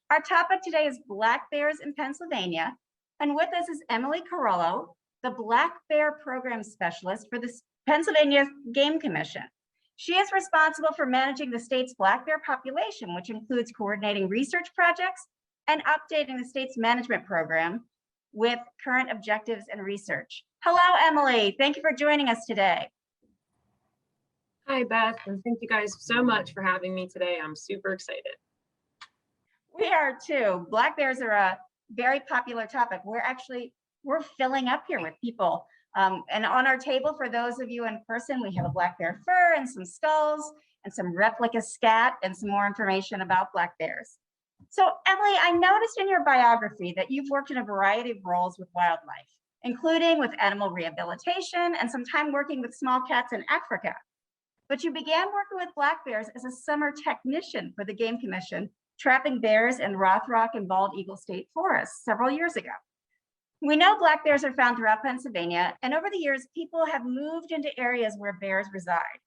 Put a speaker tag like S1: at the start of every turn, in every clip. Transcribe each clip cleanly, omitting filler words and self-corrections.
S1: Our topic today is black bears in Pennsylvania. And with us is Emily Carrollo, the Black Bear Program Specialist for the Pennsylvania Game Commission. She is responsible for managing the state's black bear population, which includes coordinating research projects and updating the state's management program with current objectives and research. Hello, Emily. Thank you for joining us today.
S2: Hi, Beth, and thank you guys so much for having me today. I'm super excited.
S1: We are too. Black bears are a very popular topic. We're filling up here with people. And on our table, for those of you in person, we have a black bear fur and some skulls and some replica scat and some more information about black bears. So Emily, I noticed in your biography that you've worked in a variety of roles with wildlife, including with animal rehabilitation and some time working with small cats in Africa. But you began working with black bears as a summer technician for the Game Commission, trapping bears in Rothrock and Bald Eagle State Forests several years ago. We know black bears are found throughout Pennsylvania, and over the years, people have moved into areas where bears reside.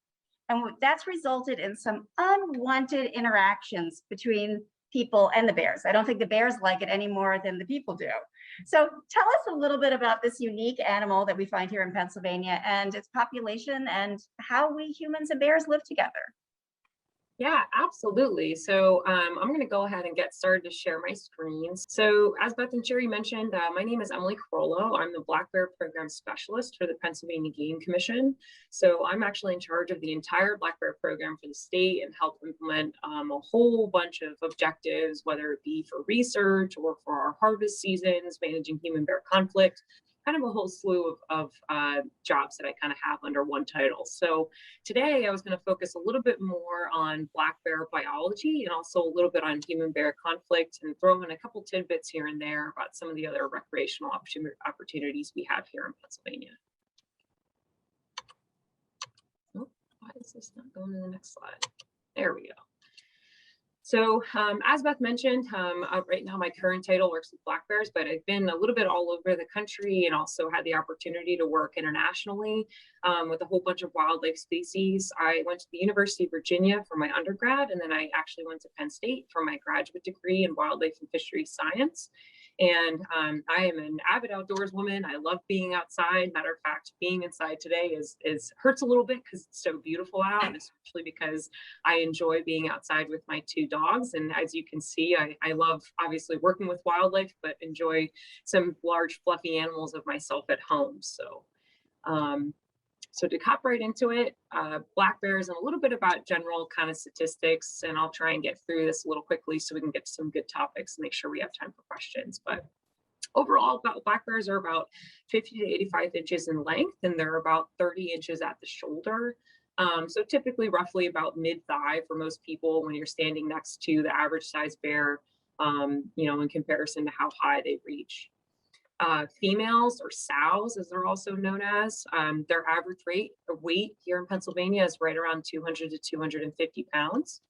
S1: And that's resulted in some unwanted interactions between people and the bears. I don't think the bears like it any more than the people do. So tell us a little bit about this unique animal that we find here in Pennsylvania and its population and how we humans and bears live together.
S2: Yeah, absolutely. So I'm going to go ahead and get started to share my screens. So as Beth and Sherry mentioned, my name is Emily Carrollo. I'm the Black Bear Program Specialist for the Pennsylvania Game Commission. So I'm actually in charge of the entire Black Bear program for the state and help implement a whole bunch of objectives, whether it be for research or for our harvest seasons, managing human-bear conflict, kind of a whole slew of jobs that I kind of have under one title. So today I was going to focus a little bit more on black bear biology and also a little bit on human bear conflict and throw in a couple tidbits here and there about some of the other recreational opportunities we have here in Pennsylvania. Oh, why is this not going to the next slide? There we go. So as Beth mentioned, right now my current title works with black bears, but I've been a little bit all over the country and also had the opportunity to work internationally with a whole bunch of wildlife species. I went to the University of Virginia for my undergrad, and then I actually went to Penn State for my graduate degree in wildlife and fisheries science. And I am an avid outdoors woman. I love being outside. Matter of fact, being inside today hurts a little bit because it's so beautiful out, and especially because I enjoy being outside with my two dogs. And as you can see, I love obviously working with wildlife, but enjoy some large fluffy animals of myself at home. So so to hop right into it, black bears and a little bit about general kind of statistics, and I'll try and get through this a little quickly so we can get to some good topics and make sure we have time for questions. But overall, black bears are about 50 to 85 inches in length, and they're about 30 inches at the shoulder. So typically roughly about mid-thigh for most people when you're standing next to the average size bear, you know, in comparison to how high they reach. Females, or sows as they're also known as, their average weight here in Pennsylvania is right around 200 to 250 pounds.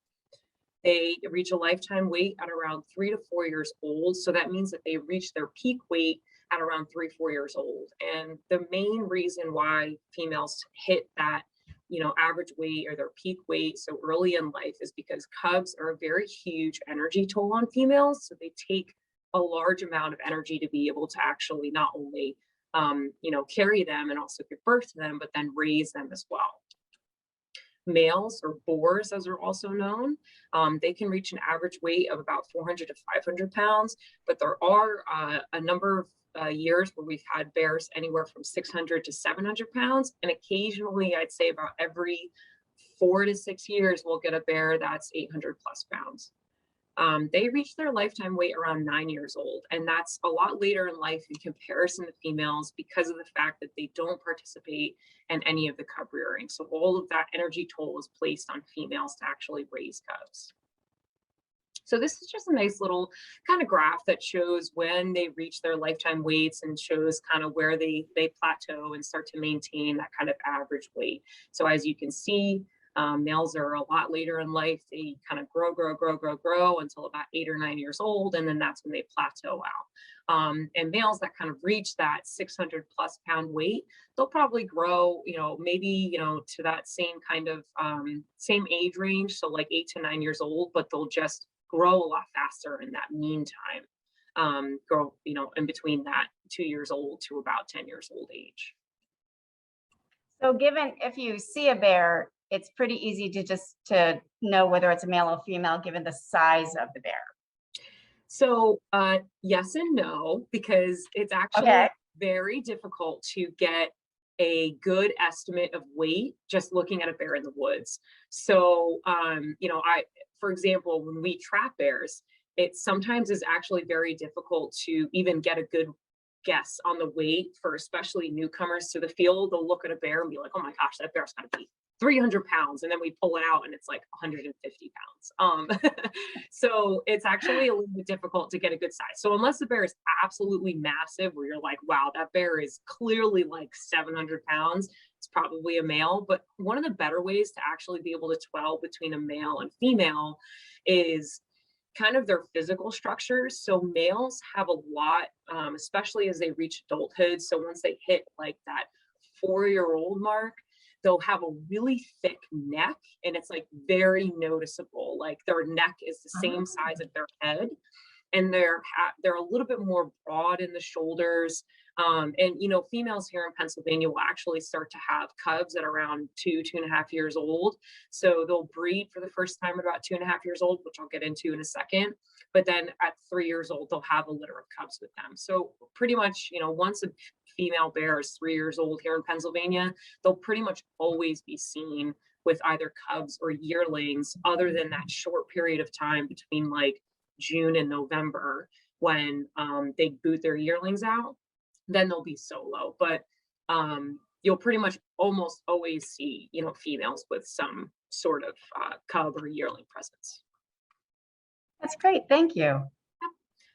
S2: They reach a lifetime weight at around 3 to 4 years old. So that means that they reach their peak weight at around 3-4 years old. And the main reason why females hit that, you know, average weight or their peak weight so early in life is because cubs are a very huge energy toll on females. So they take a large amount of energy to be able to actually not only, you know, carry them and also give birth to them, but then raise them as well. Males, or boars as they're also known, they can reach an average weight of about 400 to 500 pounds, but there are a number of years where we've had bears anywhere from 600 to 700 pounds, and occasionally I'd say about every 4 to 6 years we'll get a bear that's 800 plus pounds. They reach their lifetime weight around 9 years old, and that's a lot later in life in comparison to females because of the fact that they don't participate in any of the cub rearing. So all of that energy toll is placed on females to actually raise cubs. So this is just a nice little kind of graph that shows when they reach their lifetime weights and shows kind of where they plateau and start to maintain that kind of average weight. So as you can see, males are a lot later in life. They kind of grow until about 8 or 9 years old, and then that's when they plateau out. And males that kind of reach that 600 plus pound weight, they'll probably grow, you know, maybe, you know, to that same kind of same age range, so like 8 to 9 years old, but they'll just grow a lot faster in that meantime. Grow, in between that 2 years old to about 10 years old age.
S1: So given if you see a bear, it's pretty easy to know whether it's a male or female given the size of the bear.
S2: So yes and no, because it's actually
S1: Okay.
S2: very difficult to get a good estimate of weight just looking at a bear in the woods. So for example, when we trap bears, it sometimes is actually very difficult to even get a good guess on the weight for especially newcomers to the field. They'll look at a bear and be like, oh my gosh, that bear's gotta be 300 pounds. And then we pull it out and it's like 150 pounds. So it's actually a little bit difficult to get a good size. So unless the bear is absolutely massive, where you're like, wow, that bear is clearly like 700 pounds, it's probably a male. But one of the better ways to actually be able to tell between a male and female is kind of their physical structures. So males have a lot, especially as they reach adulthood. So once they hit like that 4-year-old mark, they'll have a really thick neck, and it's like very noticeable. Like their neck is the same size as their head, and they're a little bit more broad in the shoulders. And females here in Pennsylvania will actually start to have cubs at around 2.5 years old. So they'll breed for the first time at about 2.5 years old, which I'll get into in a second. But then at 3 years old, they'll have a litter of cubs with them. So pretty much, once a female bear is 3 years old here in Pennsylvania, they'll pretty much always be seen with either cubs or yearlings, other than that short period of time between like June and November when they boot their yearlings out. Then they'll be solo. But you'll pretty much almost always see, females with some sort of cub or yearling presence.
S1: That's great. Thank you.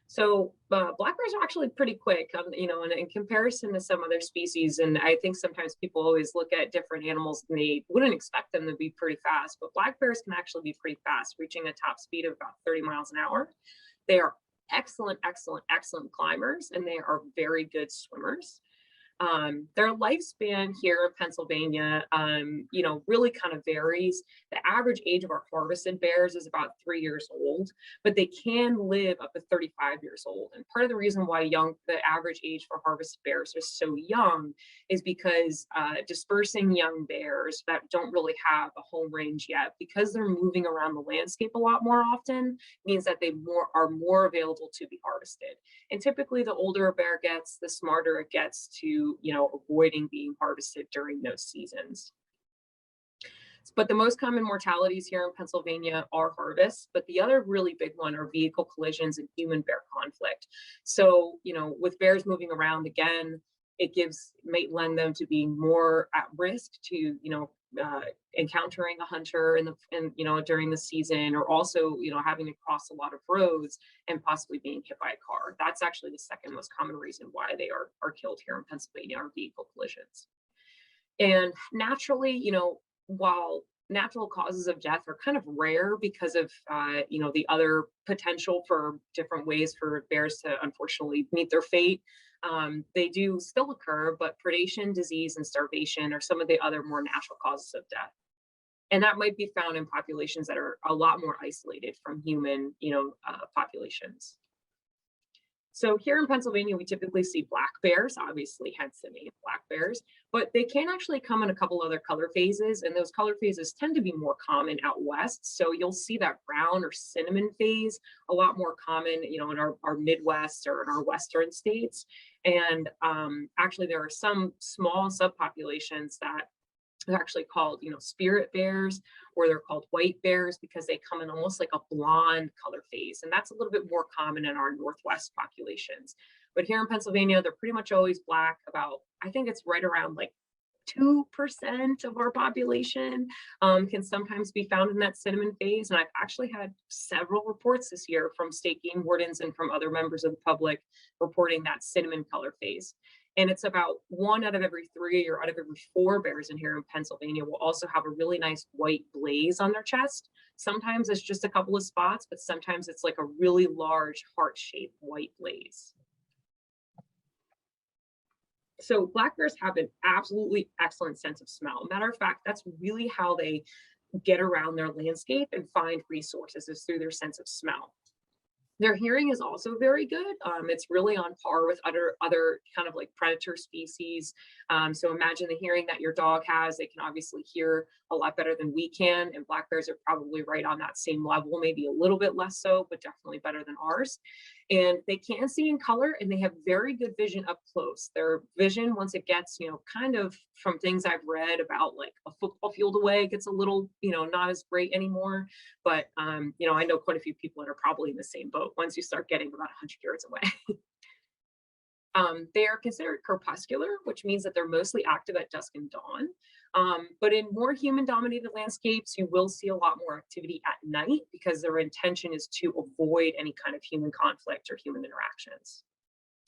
S2: So black bears are actually pretty quick, in comparison to some other species. And I think sometimes people always look at different animals and they wouldn't expect them to be pretty fast, but black bears can actually be pretty fast, reaching a top speed of about 30 miles an hour. They are excellent climbers, and they are very good swimmers. Their lifespan here in Pennsylvania, really kind of varies. The average age of our harvested bears is about 3 years old, but they can live up to 35 years old. And part of the reason why the average age for harvested bears is so young is because dispersing young bears that don't really have a home range yet, because they're moving around the landscape a lot more often, means that they are more available to be harvested. And typically the older a bear gets, the smarter it gets to avoiding being harvested during those seasons. But the most common mortalities here in Pennsylvania are harvests, but the other really big one are vehicle collisions and human bear conflict. So, with bears moving around again, it might lend them to being more at risk to, encountering a hunter during the season, or also, having to cross a lot of roads and possibly being hit by a car. That's actually the second most common reason why they are killed here in Pennsylvania, are vehicle collisions. And naturally, while natural causes of death are kind of rare because of, the other potential for different ways for bears to unfortunately meet their fate, they do still occur, but predation, disease, and starvation are some of the other more natural causes of death. And that might be found in populations that are a lot more isolated from human, populations. So here in Pennsylvania, we typically see black bears, obviously hence the name black bears, but they can actually come in a couple other color phases, and those color phases tend to be more common out west. So you'll see that brown or cinnamon phase a lot more common, in our Midwest or in our Western states. And actually there are some small subpopulations that are actually called, spirit bears, or they're called white bears because they come in almost like a blonde color phase. And that's a little bit more common in our Northwest populations. But here in Pennsylvania, they're pretty much always black. About, I think it's right around like 2% of our population can sometimes be found in that cinnamon phase. And I've actually had several reports this year from state game wardens and from other members of the public reporting that cinnamon color phase. And it's about 1 out of every 3 or out of every 4 bears in here in Pennsylvania will also have a really nice white blaze on their chest. Sometimes it's just a couple of spots, but sometimes it's like a really large heart-shaped white blaze. So black bears have an absolutely excellent sense of smell. Matter of fact, that's really how they get around their landscape and find resources is through their sense of smell. Their hearing is also very good. It's really on par with other kind of like predator species. So imagine the hearing that your dog has. They can obviously hear a lot better than we can, and black bears are probably right on that same level, maybe a little bit less so, but definitely better than ours. And they can see in color, and they have very good vision up close. Their vision, once it gets, kind of from things I've read about like a football field away, gets a little, not as great anymore. But, I know quite a few people that are probably in the same boat once you start getting about 100 yards away. They are considered crepuscular, which means that they're mostly active at dusk and dawn. But in more human-dominated landscapes, you will see a lot more activity at night because their intention is to avoid any kind of human conflict or human interactions.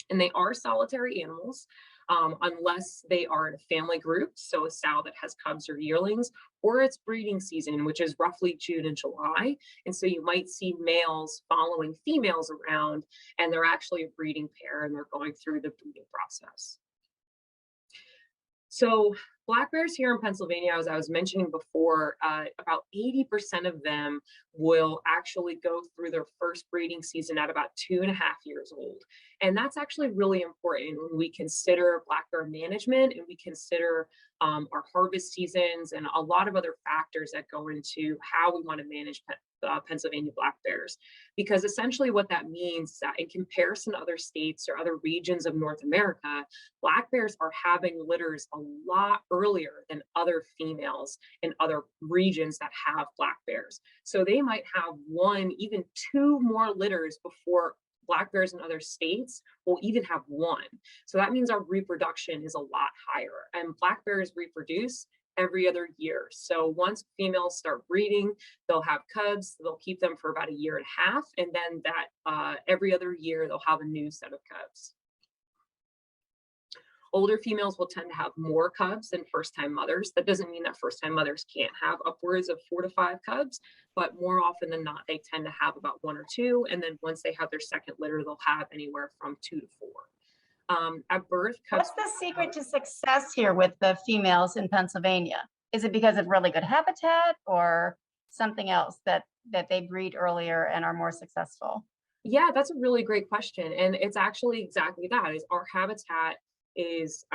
S2: And they are solitary animals, unless they are in a family group, so a sow that has cubs or yearlings, or it's breeding season, which is roughly June and July. And so you might see males following females around, and they're actually a breeding pair, and they're going through the breeding process. So black bears here in Pennsylvania, as I was mentioning before, about 80% of them will actually go through their first breeding season at about 2.5 years old. And that's actually really important when we consider black bear management and we consider our harvest seasons and a lot of other factors that go into how we want to manage Pennsylvania black bears. Because essentially what that means is that in comparison to other states or other regions of North America, black bears are having litters a lot earlier than other females in other regions that have black bears. So they might have 1, even 2 more litters before black bears in other states will even have 1. So that means our reproduction is a lot higher, and black bears reproduce every other year. So once females start breeding, they'll have cubs, they'll keep them for about 1.5 years, and then that every other year they'll have a new set of cubs. Older females will tend to have more cubs than first-time mothers. That doesn't mean that first-time mothers can't have upwards of 4 to 5 cubs, but more often than not, they tend to have about 1 or 2. And then once they have their second litter, they'll have anywhere from 2 to 4. At birth, cubs.
S1: What's the secret to success here with the females in Pennsylvania? Is it because of really good habitat or something else that they breed earlier and are more successful?
S2: Yeah, that's a really great question. And it's actually exactly that. Is our habitat is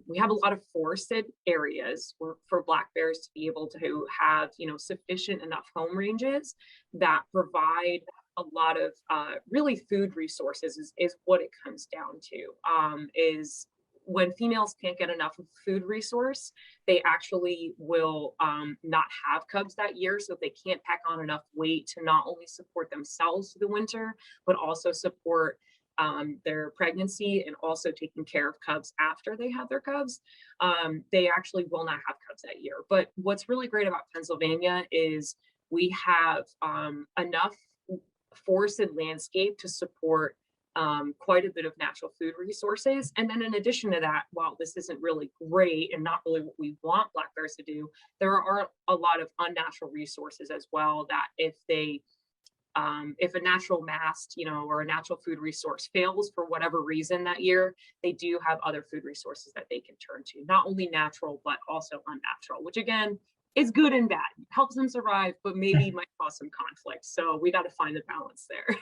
S2: we have a lot of forested areas for black bears to be able to have sufficient enough home ranges that provide a lot of really food resources is what it comes down to. Is when females can't get enough of food resource, they actually will not have cubs that year. So if they can't pack on enough weight to not only support themselves through the winter, but also support their pregnancy and also taking care of cubs after they have their cubs, they actually will not have cubs that year. But what's really great about Pennsylvania is we have enough forested landscape to support quite a bit of natural food resources. And then in addition to that, while this isn't really great and not really what we want black bears to do, there are a lot of unnatural resources as well that if a natural mast, or a natural food resource fails for whatever reason that year, they do have other food resources that they can turn to, not only natural, but also unnatural, which again, is good and bad. It helps them survive, but maybe might cause some conflict. So we got to find the balance there.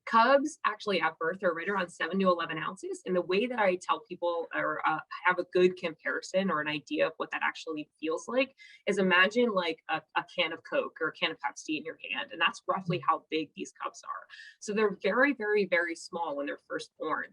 S2: Cubs actually at birth are right around 7 to 11 ounces. And the way that I tell people or have a good comparison or an idea of what that actually feels like is imagine like a can of Coke or a can of Pepsi in your hand. And that's roughly how big these cubs are. So they're very, very, very small when they're first born.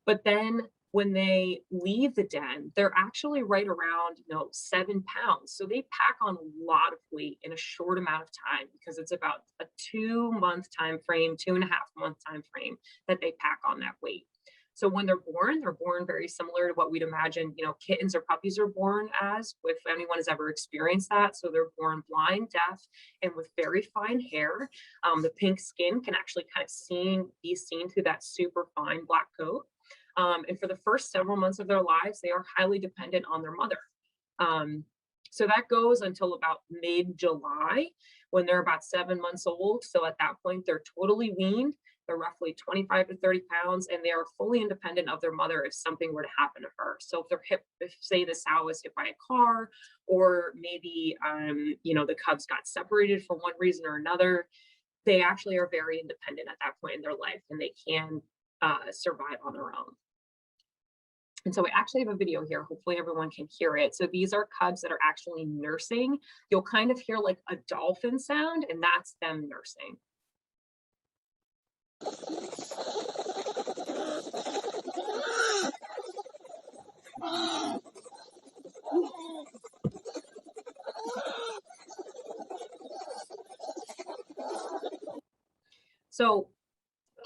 S2: But then when they leave the den, they're actually right around 7 pounds. So they pack on a lot of weight in a short amount of time because it's about a 2-month time frame, 2.5-month time frame that they pack on that weight. So when they're born very similar to what we'd imagine, kittens or puppies are born as, if anyone has ever experienced that. So they're born blind, deaf, and with very fine hair. The pink skin can actually kind of be seen through that super fine black coat. And for the first several months of their lives, they are highly dependent on their mother. So that goes until about mid-July when they're about 7 months old. So at that point, they're totally weaned. They're roughly 25 to 30 pounds, and they are fully independent of their mother if something were to happen to her. So if they're hit, if say the sow was hit by a car, or maybe, you know, the cubs got separated for one reason or another, they actually are very independent at that point in their life, and they can survive on their own. And so we actually have a video here. Hopefully everyone can hear it. So these are cubs that are actually nursing. You'll kind of hear like a dolphin sound, and that's them nursing. So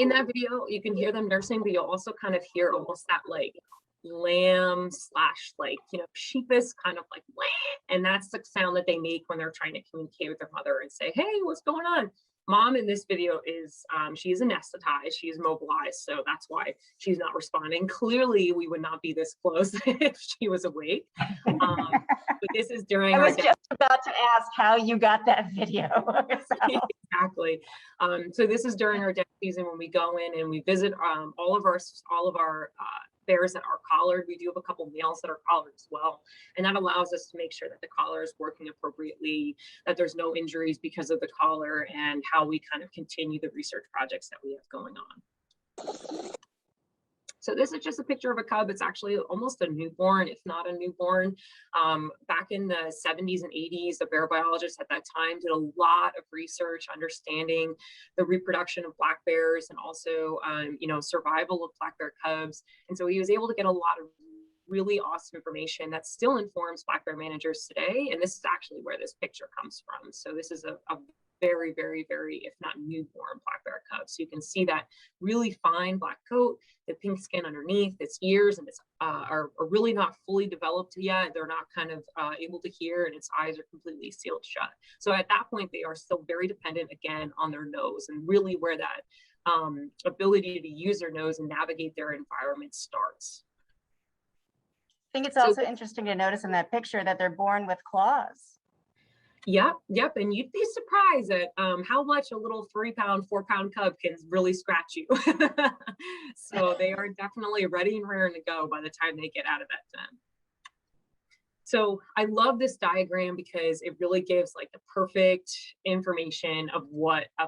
S2: in that video, you can hear them nursing, but you'll also kind of hear almost that like lamb slash like, you know, sheepish kind of like, wah, and that's the sound that they make when they're trying to communicate with their mother and say, hey, what's going on? Mom in this video is, she's anesthetized, she's mobilized, so that's why she's not responding. Clearly, we would not be this close if she was awake. But this is during
S1: I was just about to ask how you got that video. So.
S2: Exactly. So this is during our deck season when we go in and we visit all of our bears that are collared. We do have a couple males that are collared as well, and that allows us to make sure that the collar is working appropriately, that there's no injuries because of the collar, and how we kind of continue the research projects that we have going on. So this is just a picture of a cub. It's actually almost a newborn, if not a newborn. Back in the 70s and 80s, the bear biologists at that time did a lot of research understanding the reproduction of black bears and also, you know, survival of black bear cubs. And so he was able to get a lot of really awesome information that still informs black bear managers today. And this is actually where this picture comes from. So this is a very, very, very, if not newborn black bear cubs. So you can see that really fine black coat, the pink skin underneath, its ears and its are really not fully developed yet. They're not kind of able to hear, and its eyes are completely sealed shut. So at that point, they are still very dependent again on their nose, and really where that ability to use their nose and navigate their environment starts.
S1: I think it's also interesting to notice in that picture that they're born with claws.
S2: Yep. And you'd be surprised at how much a little 3-pound, 4-pound cub can really scratch you. So they are definitely ready and raring to go by the time they get out of that den. So I love this diagram because it really gives like the perfect information of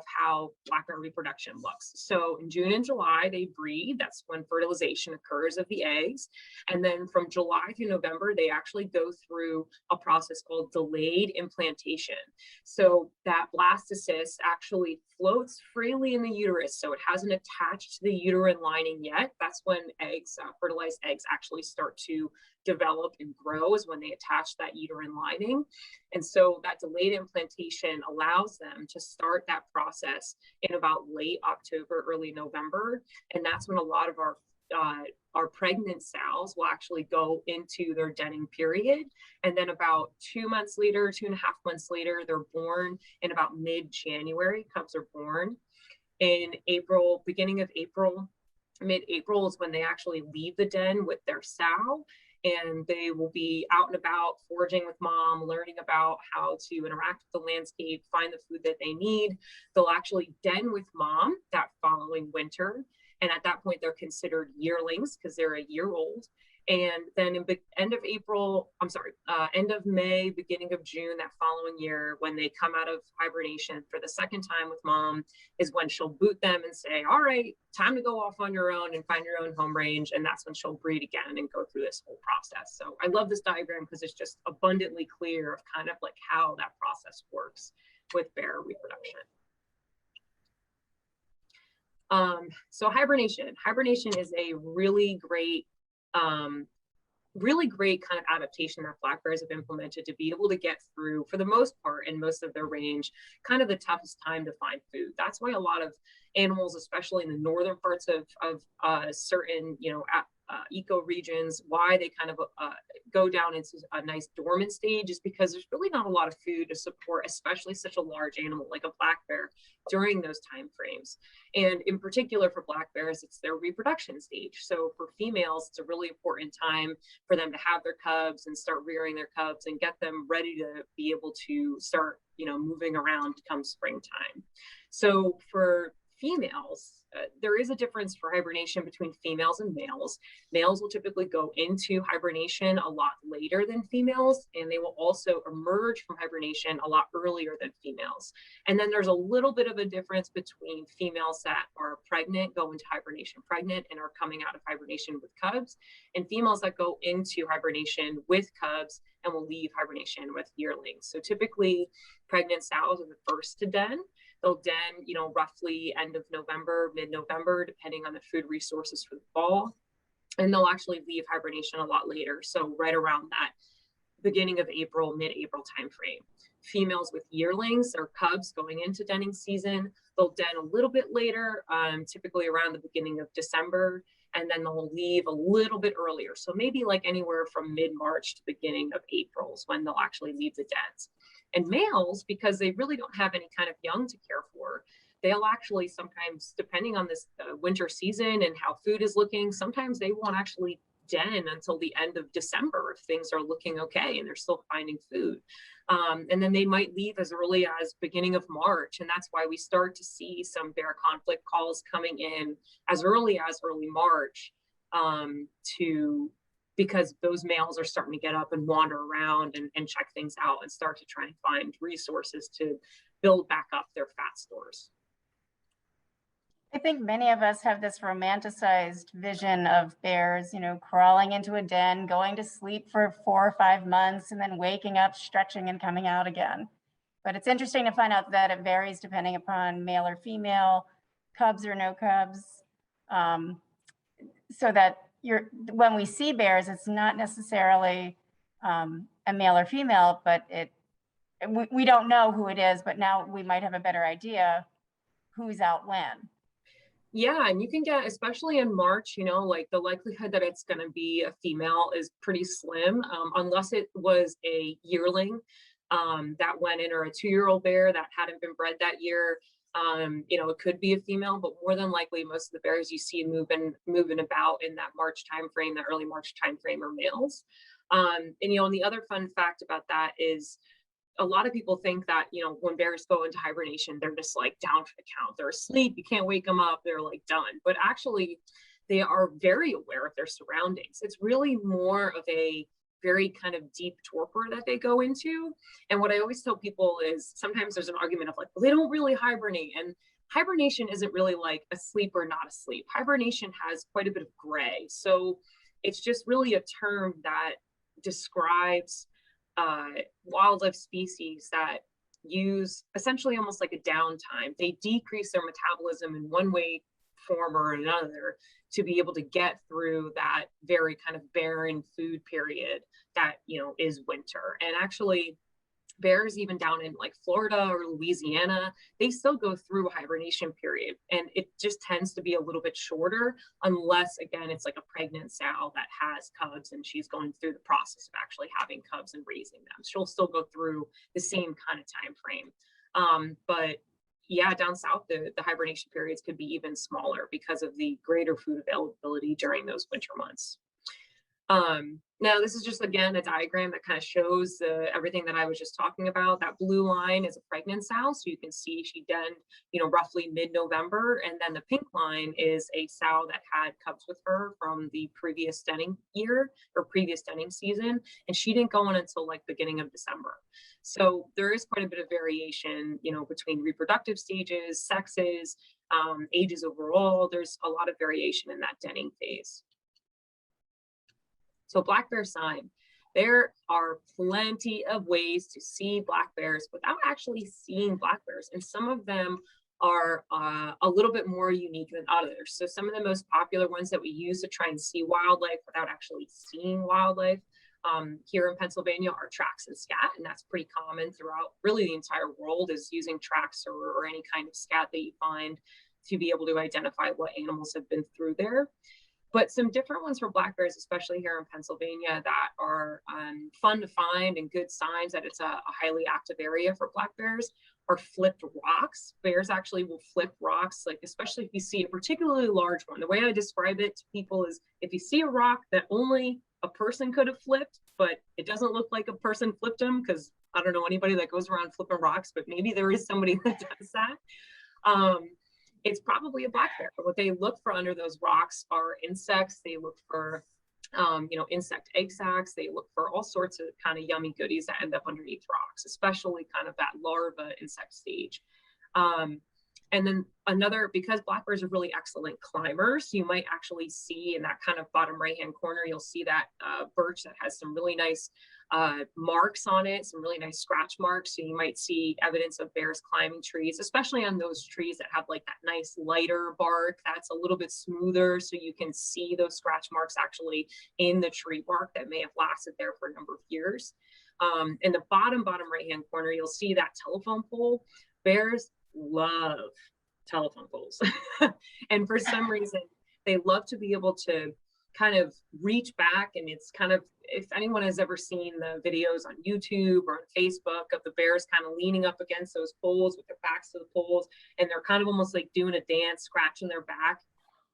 S2: how black bear reproduction looks. So in June and July, they breed. That's when fertilization occurs of the eggs. And then from July through November, they actually go through a process called delayed implantation. So that blastocyst actually floats freely in the uterus. So it hasn't attached to the uterine lining yet. That's when eggs, fertilized eggs actually start to develop and grow, is when they attach that uterine lining. And so that delayed implantation allows them to start that process in about late October, early November. And that's when a lot of our pregnant sows will actually go into their denning period. And then about 2 months later, 2.5 months later, they're born. In about mid-January, cubs are born. In April, beginning of April, mid-April is when they actually leave the den with their sow, and they will be out and about foraging with mom, learning about how to interact with the landscape, find the food that they need. They'll actually den with mom that following winter. And at that point, they're considered yearlings because they're a year old. And then in end of May, beginning of June, that following year, when they come out of hibernation for the second time with mom, is when she'll boot them and say, all right, time to go off on your own and find your own home range. And that's when she'll breed again and go through this whole process. So I love this diagram because it's just abundantly clear of kind of like how that process works with bear reproduction. So hibernation is a really great kind of adaptation that black bears have implemented to be able to get through, for the most part, in most of their range, kind of the toughest time to find food. That's why a lot of animals, especially in the northern parts of certain, eco regions, why they kind of go down into a nice dormant stage is because there's really not a lot of food to support, especially such a large animal like a black bear during those time frames. And in particular for black bears, it's their reproduction stage. So for females, it's a really important time for them to have their cubs and start rearing their cubs and get them ready to be able to start, moving around come springtime. So for females, there is a difference for hibernation between females and males. Males will typically go into hibernation a lot later than females, and they will also emerge from hibernation a lot earlier than females. And then there's a little bit of a difference between females that are pregnant, go into hibernation pregnant, and are coming out of hibernation with cubs, and females that go into hibernation with cubs and will leave hibernation with yearlings. So typically, pregnant sows are the first to den. They'll den, roughly end of November, mid-November, depending on the food resources for the fall. And they'll actually leave hibernation a lot later. So right around that beginning of April, mid-April timeframe. Females with yearlings or cubs going into denning season, they'll den a little bit later, typically around the beginning of December, and then they'll leave a little bit earlier. So maybe like anywhere from mid-March to beginning of April is when they'll actually leave the dens. And males, because they really don't have any kind of young to care for, they'll actually sometimes, depending on this winter season and how food is looking, sometimes they won't actually den until the end of December if things are looking okay and they're still finding food. And then they might leave as early as beginning of March. And that's why we start to see some bear conflict calls coming in as early March because those males are starting to get up and wander around and check things out and start to try and find resources to build back up their fat stores.
S1: I think many of us have this romanticized vision of bears, crawling into a den, going to sleep for 4 or 5 months, and then waking up, stretching, and coming out again. But it's interesting to find out that it varies depending upon male or female, cubs or no cubs, so that when we see bears, it's not necessarily a male or female, but we don't know who it is, but now we might have a better idea who's out when.
S2: Yeah, and you can get, especially in March, like the likelihood that it's going to be a female is pretty slim, unless it was a yearling that went in, or a 2-year-old bear that hadn't been bred that year. It could be a female, but more than likely, most of the bears you see moving about in that March timeframe, that early March timeframe, are males. And the other fun fact about that is, a lot of people think that, when bears go into hibernation, they're just like down for the count. They're asleep. You can't wake them up. They're like done. But actually, they are very aware of their surroundings. It's really more of a very kind of deep torpor that they go into. And what I always tell people is, sometimes there's an argument of like, well, they don't really hibernate. And hibernation isn't really like asleep or not asleep. Hibernation has quite a bit of gray. So it's just really a term that describes wildlife species that use essentially almost like a downtime. They decrease their metabolism in one way, form, or another to be able to get through that very kind of barren food period that is winter. And actually, bears even down in like Florida or Louisiana, they still go through a hibernation period, and it just tends to be a little bit shorter, unless again it's like a pregnant sow that has cubs and she's going through the process of actually having cubs and raising them. She'll still go through the same kind of time frame. But yeah, down south, the hibernation periods could be even smaller because of the greater food availability during those winter months. Now, this is just, again, a diagram that kind of shows everything that I was just talking about. That blue line is a pregnant sow. So you can see she denned, roughly mid-November. And then the pink line is a sow that had cubs with her from the previous denning year or previous denning season. And she didn't go in until like beginning of December. So there is quite a bit of variation, between reproductive stages, sexes, ages overall. There's a lot of variation in that denning phase. So black bear sign, there are plenty of ways to see black bears without actually seeing black bears. And some of them are a little bit more unique than others. So some of the most popular ones that we use to try and see wildlife without actually seeing wildlife here in Pennsylvania are tracks and scat. And that's pretty common throughout really the entire world, is using tracks or any kind of scat that you find to be able to identify what animals have been through there. But some different ones for black bears, especially here in Pennsylvania, that are fun to find and good signs that it's a highly active area for black bears, are flipped rocks. Bears actually will flip rocks, like especially if you see a particularly large one. The way I describe it to people is, if you see a rock that only a person could have flipped, but it doesn't look like a person flipped them, because I don't know anybody that goes around flipping rocks, but maybe there is somebody that does that. It's probably a black bear. What they look for under those rocks are insects. They look for insect egg sacs. They look for all sorts of kind of yummy goodies that end up underneath rocks, especially kind of that larva insect stage. And then because black bears are really excellent climbers, you might actually see in that kind of bottom right-hand corner, you'll see that birch that has some really nice marks on it, some really nice scratch marks. So you might see evidence of bears climbing trees, especially on those trees that have like that nice lighter bark that's a little bit smoother. So you can see those scratch marks actually in the tree bark that may have lasted there for a number of years. In the bottom right-hand corner, you'll see that telephone pole. Bears love telephone poles. And for some reason, they love to be able to kind of reach back. And it's kind of, if anyone has ever seen the videos on YouTube or on Facebook of the bears kind of leaning up against those poles with their backs to the poles, and they're kind of almost like doing a dance, scratching their back.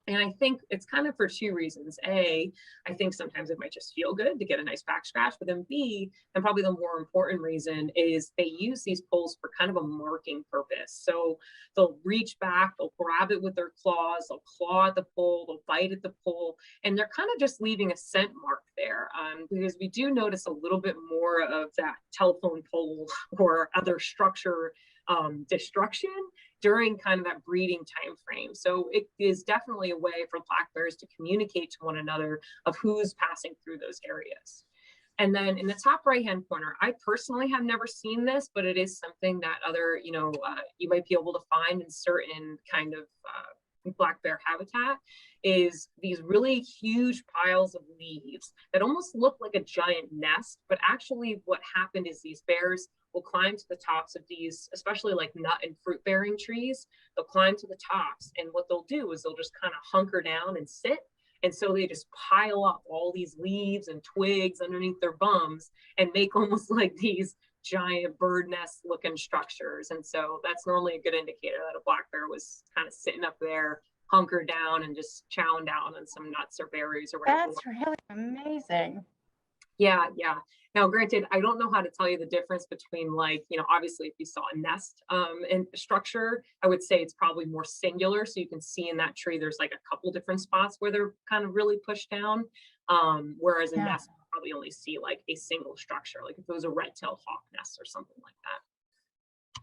S2: And I think it's kind of for two reasons. A, I think sometimes it might just feel good to get a nice back scratch, but then B, and probably the more important reason, is they use these poles for kind of a marking purpose. So they'll reach back, they'll grab it with their claws, they'll claw at the pole, they'll bite at the pole, and they're kind of just leaving a scent mark there. Because we do notice a little bit more of that telephone pole or other structure destruction during kind of that breeding time frame. So it is definitely a way for black bears to communicate to one another of who's passing through those areas. And then in the top right-hand corner, I personally have never seen this, but it is something that other, you might be able to find in certain kind of black bear habitat, is these really huge piles of leaves that almost look like a giant nest. But actually what happened is these bears will climb to the tops of these, especially like nut and fruit bearing trees. They'll climb to the tops, and what they'll do is they'll just kind of hunker down and sit. And so they just pile up all these leaves and twigs underneath their bums and make almost like these giant bird nest looking structures. And so that's normally a good indicator that a black bear was kind of sitting up there, hunkered down and just chowing down on some nuts or berries or whatever.
S1: That's really amazing.
S2: Yeah. Now, granted, I don't know how to tell you the difference between, like, obviously if you saw a nest in structure, I would say it's probably more singular. So you can see in that tree, there's like a couple different spots where they're kind of really pushed down. Whereas a nest, you probably only see like a single structure, like if it was a red-tailed hawk nest or something like that.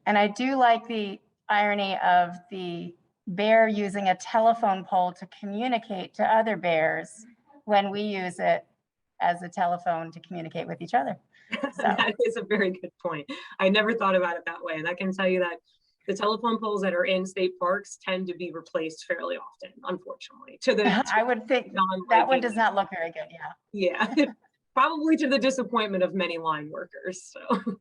S1: And I do like the irony of the bear using a telephone pole to communicate to other bears when we use it as a telephone to communicate with each other. So.
S2: That is a very good point. I never thought about it that way. And I can tell you that the telephone poles that are in state parks tend to be replaced fairly often, unfortunately.
S1: I would think that one does not look very good.
S2: Yeah. Probably to the disappointment of many line workers. So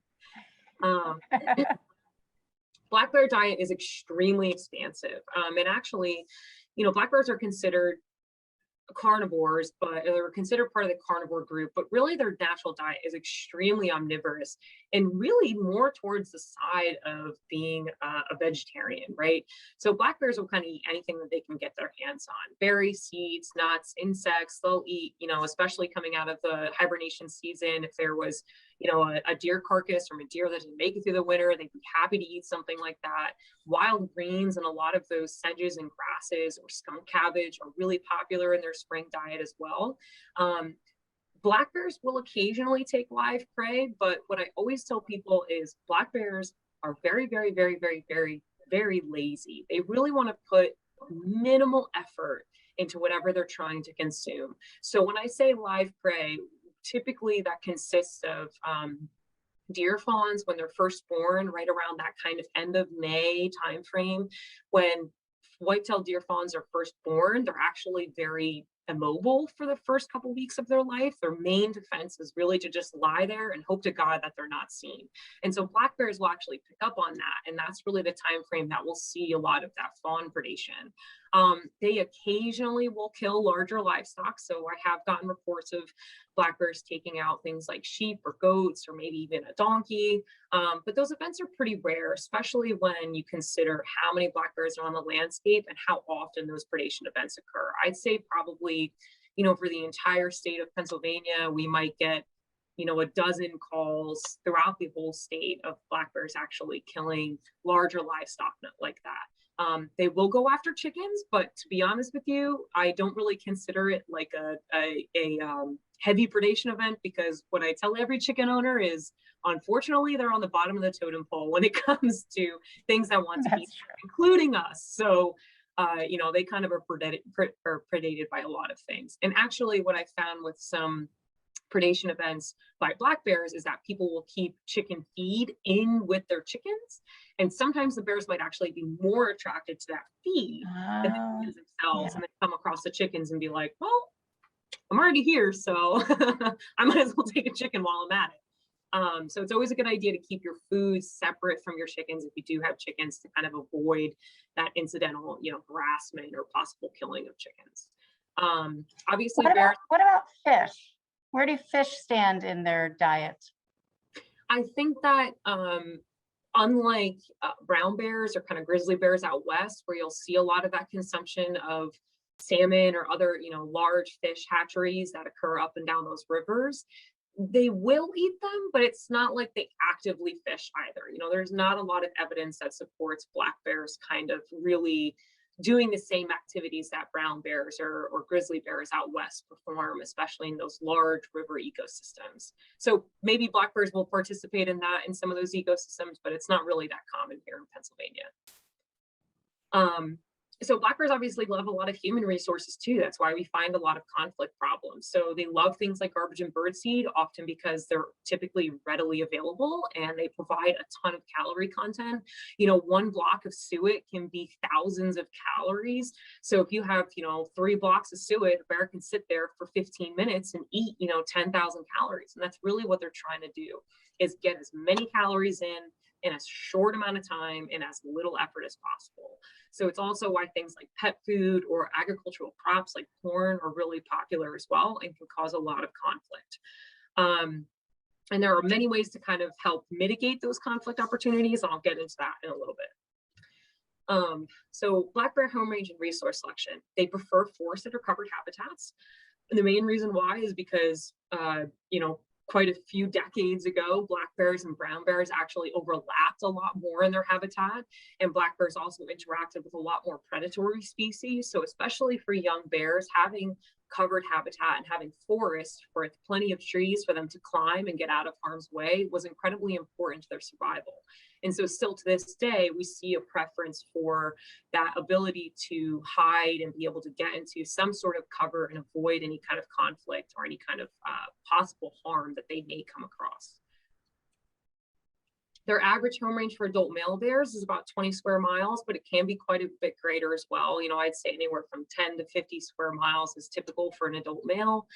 S2: black bear diet is extremely expansive. And actually, black bears are considered carnivores, but they're considered part of the carnivore group, but really their natural diet is extremely omnivorous and really more towards the side of being a vegetarian, right? So black bears will kind of eat anything that they can get their hands on: berries, seeds, nuts, insects. They'll eat, especially coming out of the hibernation season, if there was a deer carcass from a deer that didn't make it through the winter, they'd be happy to eat something like that. Wild greens and a lot of those sedges and grasses or skunk cabbage are really popular in their spring diet as well. Black bears will occasionally take live prey, but what I always tell people is black bears are very, very, very, very, very, very lazy. They really want to put minimal effort into whatever they're trying to consume. So when I say live prey, typically that consists of deer fawns when they're first born, right around that kind of end of May timeframe. When white-tailed deer fawns are first born, they're actually very immobile for the first couple weeks of their life. Their main defense is really to just lie there and hope to God that they're not seen. And so black bears will actually pick up on that. And that's really the time frame that we'll see a lot of that fawn predation. They occasionally will kill larger livestock. So I have gotten reports of black bears taking out things like sheep or goats or maybe even a donkey. But those events are pretty rare, especially when you consider how many black bears are on the landscape and how often those predation events occur. I'd say probably, for the entire state of Pennsylvania, we might get, a dozen calls throughout the whole state of black bears actually killing larger livestock like that. They will go after chickens, but to be honest with you, I don't really consider it like a heavy predation event, because what I tell every chicken owner is, unfortunately, they're on the bottom of the totem pole when it comes to things that want to eat, including us. So, you know, they kind of are predated by a lot of things. And actually, what I found with some predation events by black bears is that people will keep chicken feed in with their chickens, and sometimes the bears might actually be more attracted to that feed than the chickens themselves, and they come across the chickens and be like, well, I'm already here, so I might as well take a chicken while I'm at it. So it's always a good idea to keep your food separate from your chickens if you do have chickens, to kind of avoid that incidental, you know, harassment or possible killing of chickens. Obviously,
S1: what about fish? Where do fish stand in their diet?
S2: I think that unlike brown bears or kind of grizzly bears out west, where you'll see a lot of that consumption of salmon or other, you know, large fish hatcheries that occur up and down those rivers, they will eat them, but it's not like they actively fish either. You know, there's not a lot of evidence that supports black bears kind of really doing the same activities that brown bears or grizzly bears out west perform, especially in those large river ecosystems. So maybe black bears will participate in that in some of those ecosystems, but it's not really that common here in Pennsylvania. So black bears obviously love a lot of human resources too. That's why we find a lot of conflict problems. So they love things like garbage and birdseed, often because they're typically readily available and they provide a ton of calorie content. You know, one block of suet can be thousands of calories. So if you have, you know, 3 blocks of suet, a bear can sit there for 15 minutes and eat, you know, 10,000 calories. And that's really what they're trying to do, is get as many calories in a short amount of time and as little effort as possible. So it's also why things like pet food or agricultural crops like corn are really popular as well and can cause a lot of conflict. And there are many ways to kind of help mitigate those conflict opportunities, and I'll get into that in a little bit. So black bear home range and resource selection, they prefer forested or covered habitats. And the main reason why is because, you know, quite a few decades ago, black bears and brown bears actually overlapped a lot more in their habitat, and black bears also interacted with a lot more predatory species. So especially for young bears, having covered habitat and having forests with plenty of trees for them to climb and get out of harm's way was incredibly important to their survival. And so still to this day, we see a preference for that ability to hide and be able to get into some sort of cover and avoid any kind of conflict or any kind of possible harm that they may come across. Their average home range for adult male bears is about 20 square miles, but it can be quite a bit greater as well. You know, I'd say anywhere from 10 to 50 square miles is typical for an adult male.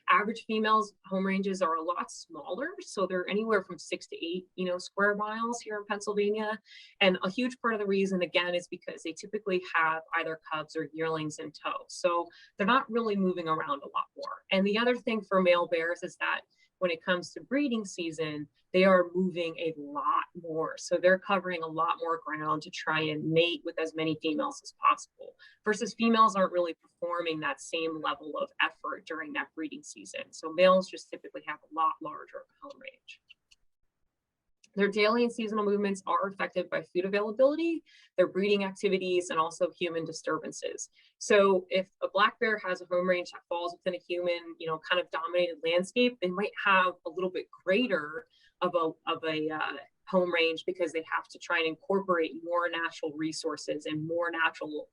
S2: Average females' home ranges are a lot smaller, so they're anywhere from 6 to 8, you know, square miles here in Pennsylvania. And a huge part of the reason, again, is because they typically have either cubs or yearlings in tow. So they're not really moving around a lot more. And the other thing for male bears is that when it comes to breeding season, they are moving a lot more. So they're covering a lot more ground to try and mate with as many females as possible, versus females aren't really performing that same level of effort during that breeding season. So males just typically have a lot larger home range. Their daily and seasonal movements are affected by food availability, their breeding activities, and also human disturbances. So if a black bear has a home range that falls within a human, you know, kind of dominated landscape, they might have a little bit greater of a home range, because they have to try and incorporate more natural resources and more natural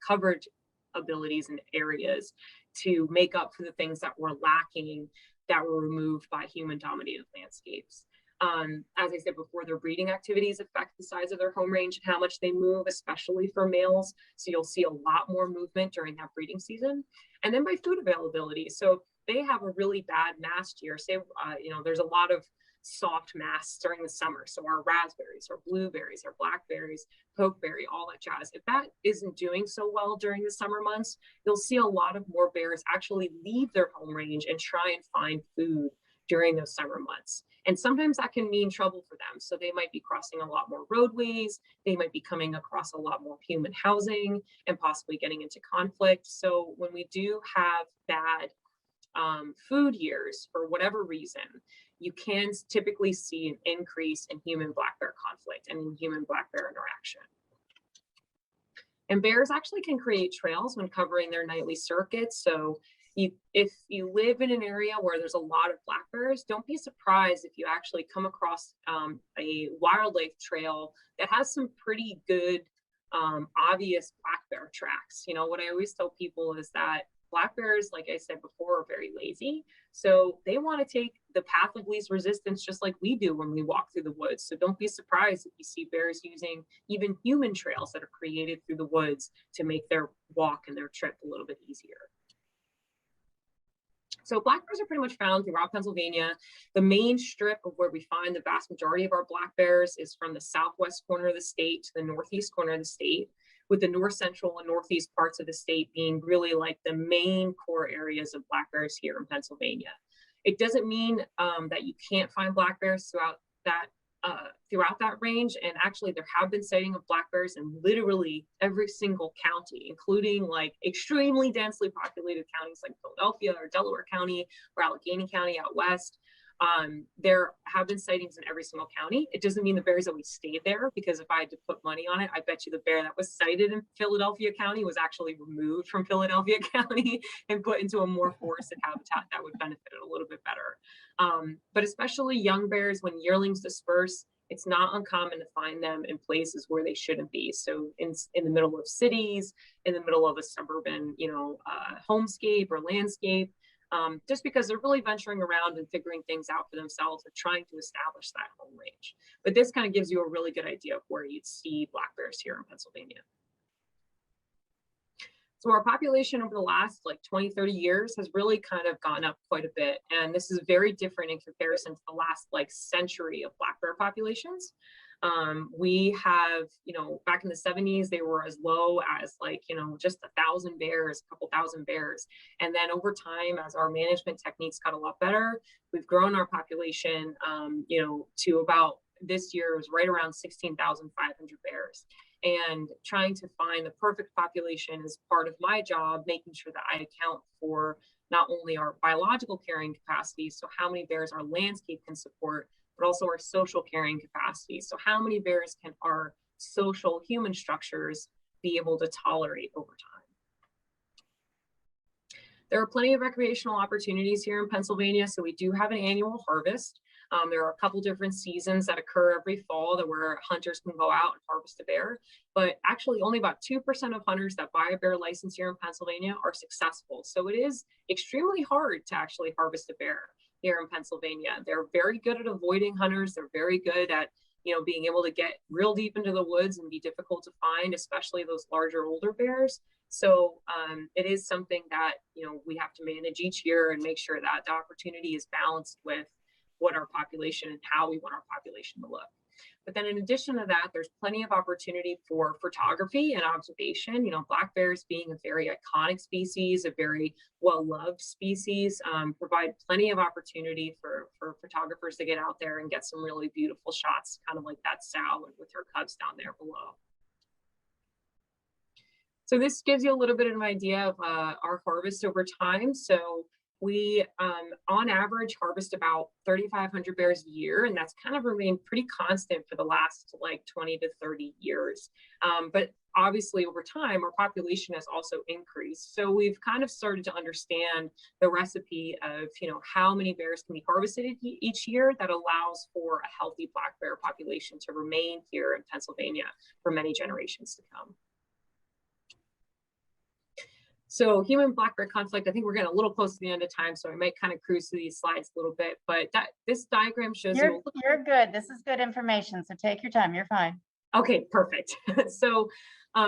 S2: coverage abilities and areas to make up for the things that were lacking, that were removed by human dominated landscapes. As I said before, their breeding activities affect the size of their home range and how much they move, especially for males. So you'll see a lot more movement during that breeding season. And then by food availability. So if they have a really bad mast year, say, you know, there's a lot of soft masts during the summer. So our raspberries, our blueberries, our blackberries, pokeberry, all that jazz. If that isn't doing so well during the summer months, you'll see a lot of more bears actually leave their home range and try and find food during those summer months. And sometimes that can mean trouble for them. So they might be crossing a lot more roadways, they might be coming across a lot more human housing and possibly getting into conflict. So when we do have bad food years, for whatever reason, you can typically see an increase in human black bear conflict and in human black bear interaction. And bears actually can create trails when covering their nightly circuits. So if you live in an area where there's a lot of black bears, don't be surprised if you actually come across a wildlife trail that has some pretty good obvious black bear tracks. You know, what I always tell people is that black bears, like I said before, are very lazy. So they want to take the path of least resistance just like we do when we walk through the woods. So don't be surprised if you see bears using even human trails that are created through the woods to make their walk and their trip a little bit easier. So black bears are pretty much found throughout Pennsylvania. The main strip of where we find the vast majority of our black bears is from the southwest corner of the state to the northeast corner of the state, with the north central and northeast parts of the state being really like the main core areas of black bears here in Pennsylvania. It doesn't mean that you can't find black bears throughout that range. And actually there have been sightings of black bears in literally every single county, including like extremely densely populated counties like Philadelphia or Delaware County or Allegheny County out west. There have been sightings in every single county. It doesn't mean the bears always stayed there, because if I had to put money on it, I bet you the bear that was sighted in Philadelphia County was actually removed from Philadelphia County and put into a more forested habitat that would benefit it a little bit better. But especially young bears, when yearlings disperse, it's not uncommon to find them in places where they shouldn't be. So in the middle of cities, in the middle of a suburban, homescape or landscape, just because they're really venturing around and figuring things out for themselves and trying to establish that home range. But this kind of gives you a really good idea of where you'd see black bears here in Pennsylvania. So our population over the last like 20, 30 years has really kind of gone up quite a bit. And this is very different in comparison to the last like century of black bear populations. We have, back in the 70s, they were as low as like, just 1,000 bears, a couple thousand bears. And then over time, as our management techniques got a lot better, we've grown our population, to about, this year was right around 16,500 bears. And trying to find the perfect population is part of my job, making sure that I account for not only our biological carrying capacity, so how many bears our landscape can support, but also our social carrying capacity. So how many bears can our social human structures be able to tolerate over time? There are plenty of recreational opportunities here in Pennsylvania. So we do have an annual harvest. There are a couple different seasons that occur every fall where hunters can go out and harvest a bear, but actually only about 2% of hunters that buy a bear license here in Pennsylvania are successful. So it is extremely hard to actually harvest a bear here in Pennsylvania. They're very good at avoiding hunters. They're very good at being able to get real deep into the woods and be difficult to find, especially those larger, older bears. So it is something that we have to manage each year and make sure that the opportunity is balanced with what our population and how we want our population to look. But then in addition to that, there's plenty of opportunity for photography and observation. Black bears being a very iconic species, a very well-loved species, provide plenty of opportunity for photographers to get out there and get some really beautiful shots, kind of like that sow with her cubs down there below. So this gives you a little bit of an idea of our harvest over time. So we, on average, harvest about 3,500 bears a year, and that's kind of remained pretty constant for the last like 20 to 30 years. But obviously over time, our population has also increased. So we've kind of started to understand the recipe of, how many bears can be harvested each year that allows for a healthy black bear population to remain here in Pennsylvania for many generations to come. So human black bear conflict, I think we're getting a little close to the end of time, so I might kind of cruise through these slides a little bit, but this diagram shows you.
S1: You're good. This is good information, so take your time. You're fine.
S2: Okay, perfect. So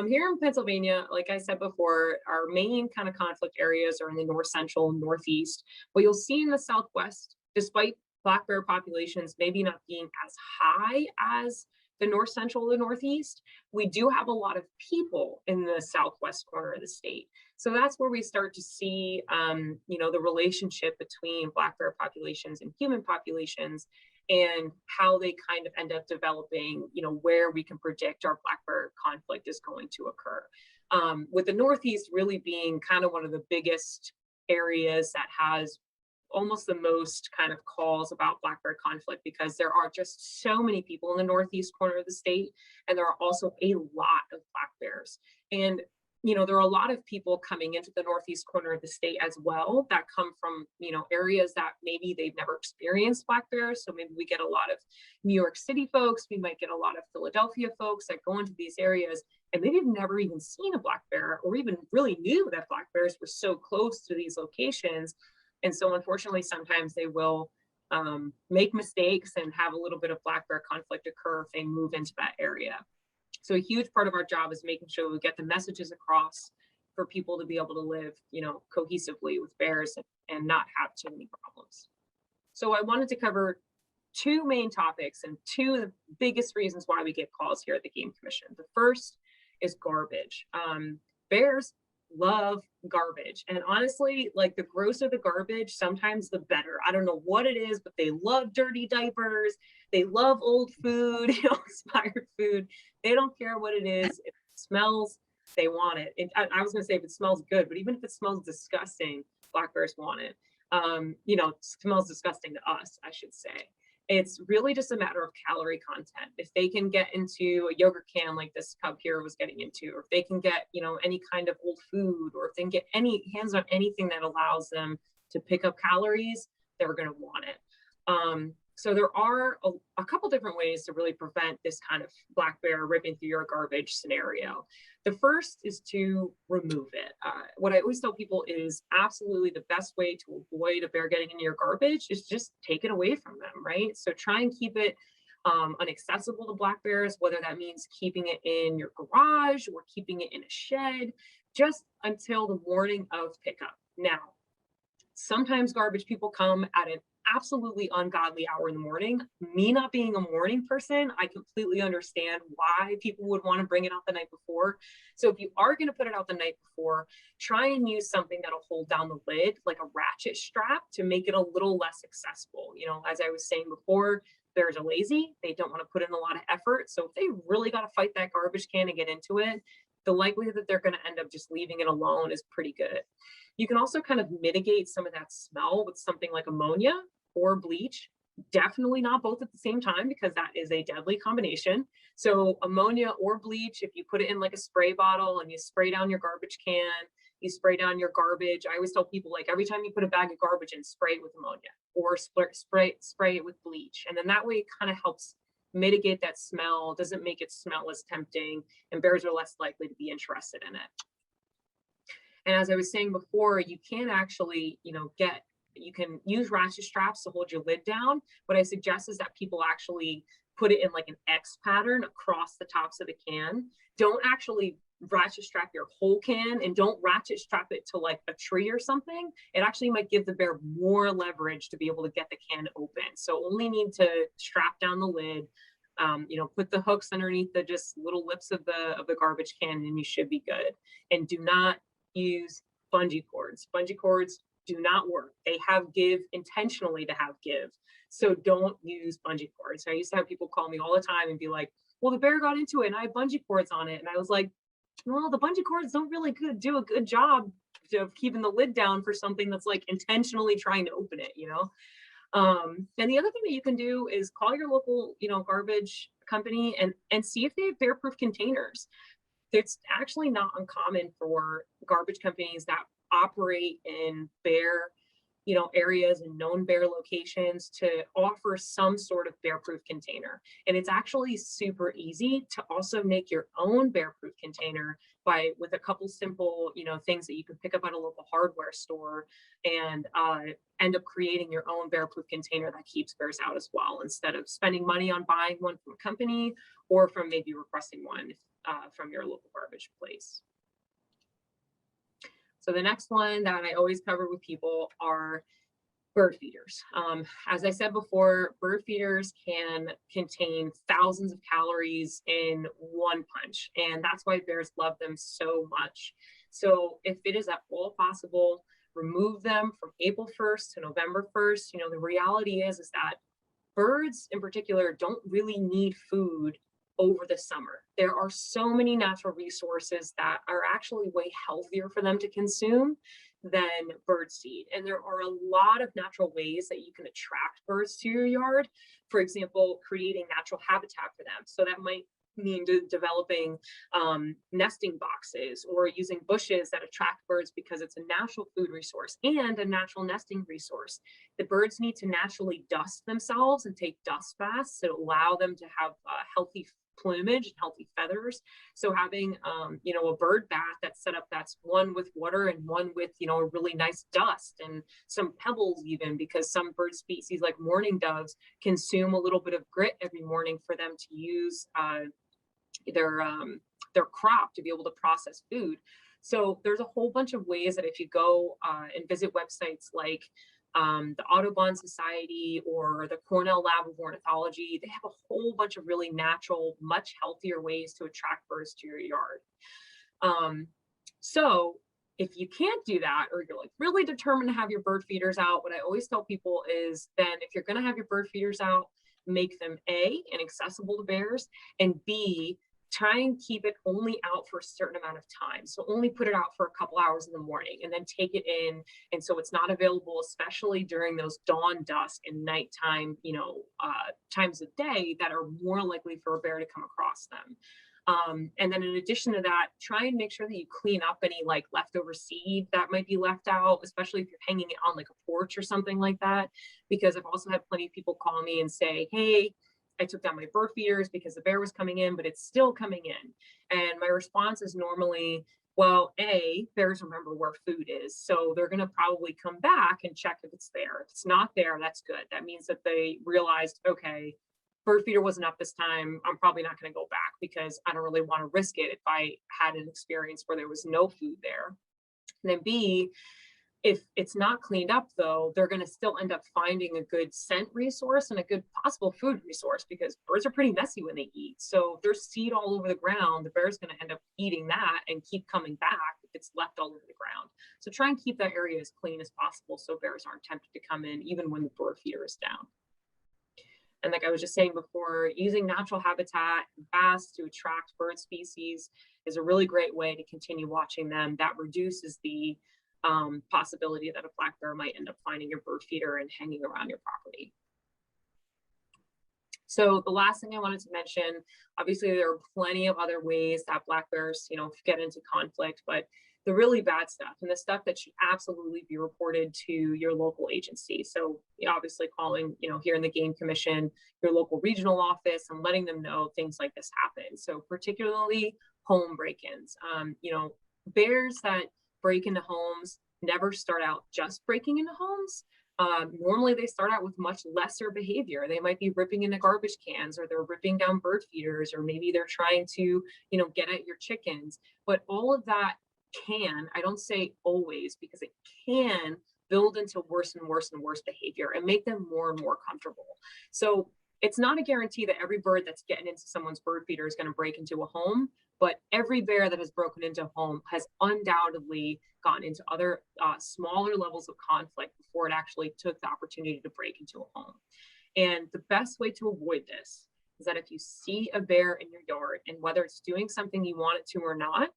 S2: here in Pennsylvania, like I said before, our main kind of conflict areas are in the north central and northeast. What you'll see in the southwest, despite black bear populations maybe not being as high as the north central and northeast, we do have a lot of people in the southwest corner of the state. So that's where we start to see, the relationship between black bear populations and human populations and how they kind of end up developing, where we can predict our black bear conflict is going to occur. With the northeast really being kind of one of the biggest areas that has almost the most kind of calls about black bear conflict, because there are just so many people in the northeast corner of the state, and there are also a lot of black bears. And there are a lot of people coming into the northeast corner of the state as well that come from, areas that maybe they've never experienced black bears. So maybe we get a lot of New York City folks, we might get a lot of Philadelphia folks that go into these areas and maybe have never even seen a black bear or even really knew that black bears were so close to these locations. And so unfortunately, sometimes they will make mistakes and have a little bit of black bear conflict occur if they move into that area. So a huge part of our job is making sure we get the messages across for people to be able to live, cohesively with bears and not have too many problems. So I wanted to cover two main topics and two of the biggest reasons why we get calls here at the Game Commission. The first is garbage. Bears love garbage, and honestly, like, the grosser the garbage, sometimes the better. I don't know what it is, but they love dirty diapers, they love old food, expired food. They don't care what it is. If it smells, they want it. I was going to say if it smells good, but even if it smells disgusting, black bears want it. It smells disgusting to us, I should say. It's really just a matter of calorie content. If they can get into a yogurt can like this cub here was getting into, or if they can get, any kind of old food, or if they can get any hands on anything that allows them to pick up calories, they're going to want it. So there are a couple different ways to really prevent this kind of black bear ripping through your garbage scenario. The first is to remove it. What I always tell people is absolutely the best way to avoid a bear getting into your garbage is just take it away from them, right? So try and keep it inaccessible to black bears, whether that means keeping it in your garage or keeping it in a shed, just until the morning of pickup. Now, sometimes garbage people come at an absolutely ungodly hour in the morning. Me not being a morning person, I completely understand why people would want to bring it out the night before. So if you are going to put it out the night before, try and use something that'll hold down the lid, like a ratchet strap, to make it a little less accessible. As I was saying before, bears are lazy. They don't want to put in a lot of effort. So if they really got to fight that garbage can and get into it, the likelihood that they're going to end up just leaving it alone is pretty good. You can also kind of mitigate some of that smell with something like ammonia or bleach. Definitely not both at the same time, because that is a deadly combination. So ammonia or bleach, if you put it in like a spray bottle and you spray down your garbage can, you spray down your garbage. I always tell people, like, every time you put a bag of garbage in, spray it with ammonia or spray it with bleach. And then that way it kind of helps mitigate that smell, doesn't make it smell as tempting, and bears are less likely to be interested in it. And as I was saying before, you can actually, you can use ratchet straps to hold your lid down. What I suggest is that people actually put it in like an X pattern across the tops of the can. Don't actually ratchet strap your whole can, and don't ratchet strap it to like a tree or something. It actually might give the bear more leverage to be able to get the can open. So only need to strap down the lid, put the hooks underneath the just little lips of the garbage can, and you should be good. And do not use bungee cords. Bungee cords do not work. They have give intentionally to have give. So don't use bungee cords. I used to have people call me all the time and be like, well, the bear got into it and I have bungee cords on it. And I was like, well, the bungee cords don't really do a good job of keeping the lid down for something that's like intentionally trying to open it, And the other thing that you can do is call your local, garbage company and see if they have bear-proof containers. It's actually not uncommon for garbage companies that operate in bear, areas and known bear locations to offer some sort of bear-proof container. And it's actually super easy to also make your own bear-proof container with a couple simple, things that you can pick up at a local hardware store, and end up creating your own bear-proof container that keeps bears out as well, instead of spending money on buying one from a company or from maybe requesting one from your local garbage place. So the next one that I always cover with people are bird feeders. As I said before, bird feeders can contain thousands of calories in one punch, and that's why bears love them so much. So if it is at all possible, remove them from April 1st to November 1st. The reality is that birds in particular don't really need food over the summer. There are so many natural resources that are actually way healthier for them to consume. than bird seed. And there are a lot of natural ways that you can attract birds to your yard. For example, creating natural habitat for them. So that might mean developing nesting boxes or using bushes that attract birds because it's a natural food resource and a natural nesting resource. The birds need to naturally dust themselves and take dust baths to allow them to have healthy plumage and healthy feathers. So having a bird bath that's set up, that's one with water and one with a really nice dust and some pebbles, even because some bird species like mourning doves consume a little bit of grit every morning for them to use their crop to be able to process food. So there's a whole bunch of ways that if you go and visit websites like the Audubon Society or the Cornell Lab of Ornithology, they have a whole bunch of really natural, much healthier ways to attract birds to your yard. So if you can't do that, or you're like really determined to have your bird feeders out, what I always tell people is then if you're going to have your bird feeders out, make them A, inaccessible to bears, and B, try and keep it only out for a certain amount of time. So only put it out for a couple hours in the morning and then take it in. And so it's not available, especially during those dawn, dusk, and nighttime, times of day that are more likely for a bear to come across them. And then in addition to that, try and make sure that you clean up any like leftover seed that might be left out, especially if you're hanging it on like a porch or something like that. Because I've also had plenty of people call me and say, hey, I took down my bird feeders because the bear was coming in, but it's still coming in. And my response is normally, well, A, bears remember where food is. So they're going to probably come back and check if it's there. If it's not there, that's good. That means that they realized, okay, bird feeder wasn't up this time. I'm probably not going to go back because I don't really want to risk it if I had an experience where there was no food there. And then B, if it's not cleaned up though, they're going to still end up finding a good scent resource and a good possible food resource because birds are pretty messy when they eat. So if there's seed all over the ground, the bear's going to end up eating that and keep coming back if it's left all over the ground. So try and keep that area as clean as possible so bears aren't tempted to come in even when the bird feeder is down. And like I was just saying before, using natural habitat and baths to attract bird species is a really great way to continue watching them. That reduces the possibility that a black bear might end up finding your bird feeder and hanging around your property. So the last thing I wanted to mention, obviously there are plenty of other ways that black bears, get into conflict, but the really bad stuff and the stuff that should absolutely be reported to your local agency. So obviously calling, here in the Game Commission, your local regional office and letting them know things like this happen. So particularly home break-ins, bears that break into homes never start out just breaking into homes. Normally they start out with much lesser behavior. They might be ripping into garbage cans, or they're ripping down bird feeders, or maybe they're trying to, get at your chickens. But all of that can, I don't say always, because it can build into worse and worse and worse behavior and make them more and more comfortable. So it's not a guarantee that every bird that's getting into someone's bird feeder is going to break into a home, but every bear that has broken into a home has undoubtedly gone into other smaller levels of conflict before it actually took the opportunity to break into a home. And the best way to avoid this is that if you see a bear in your yard, and whether it's doing something you want it to or not,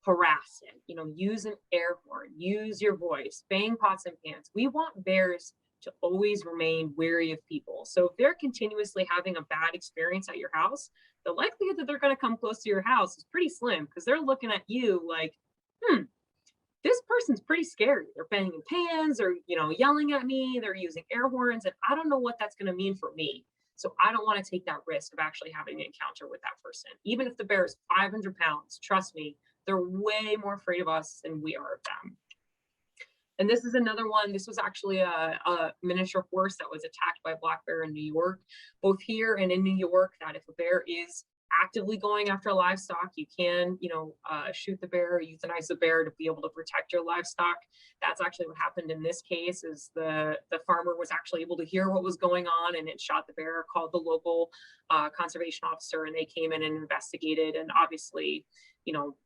S2: harass it, use an air horn, use your voice, bang pots and pans. We want bears to always remain wary of people. So if they're continuously having a bad experience at your house, the likelihood that they're going to come close to your house is pretty slim, because they're looking at you like, this person's pretty scary. They're banging pans or, yelling at me. They're using air horns, and I don't know what that's going to mean for me. So I don't want to take that risk of actually having an encounter with that person. Even if the bear is 500 pounds, trust me, they're way more afraid of us than we are of them. And this is another one. This was actually a miniature horse that was attacked by a black bear in New York. Both here and in New York, that if a bear is actively going after livestock, you can, shoot the bear, euthanize the bear to be able to protect your livestock. That's actually what happened in this case. Is the farmer was actually able to hear what was going on, and it shot the bear, called the local conservation officer, and they came in and investigated. And obviously,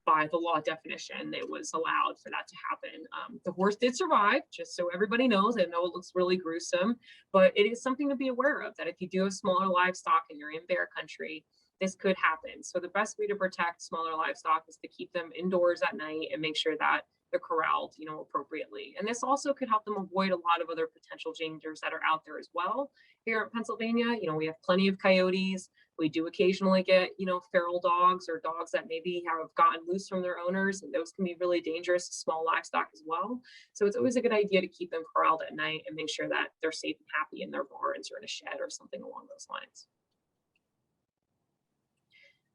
S2: by the law definition, it was allowed for that to happen. The horse did survive, just so everybody knows. I know it looks really gruesome, but it is something to be aware of, that if you do have smaller livestock and you're in bear country, this could happen. So the best way to protect smaller livestock is to keep them indoors at night and make sure that they're corralled, appropriately. And this also could help them avoid a lot of other potential dangers that are out there as well. Here in Pennsylvania, we have plenty of coyotes. We do occasionally get, feral dogs or dogs that maybe have gotten loose from their owners, and those can be really dangerous to small livestock as well. So it's always a good idea to keep them corralled at night and make sure that they're safe and happy in their barns or in a shed or something along those lines.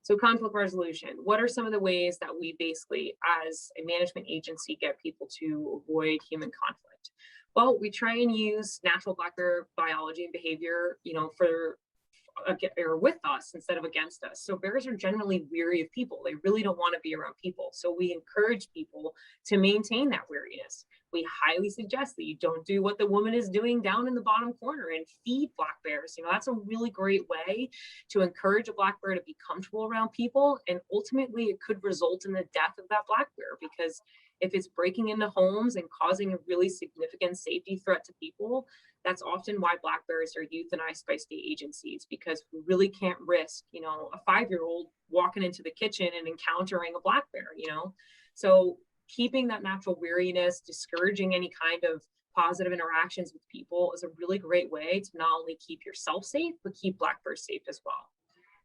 S2: So conflict resolution, what are some of the ways that we basically, as a management agency, get people to avoid human conflict? Well, we try and use natural black bear biology and behavior, or with us instead of against us. So bears are generally weary of people. They really don't want to be around people. So we encourage people to maintain that weariness. We highly suggest that you don't do what the woman is doing down in the bottom corner and feed black bears. That's a really great way to encourage a black bear to be comfortable around people. And ultimately, it could result in the death of that black bear, because if it's breaking into homes and causing a really significant safety threat to people, that's often why black bears are euthanized by state agencies, because we really can't risk, a 5-year-old walking into the kitchen and encountering a black bear, So keeping that natural weariness, discouraging any kind of positive interactions with people is a really great way to not only keep yourself safe, but keep black bears safe as well.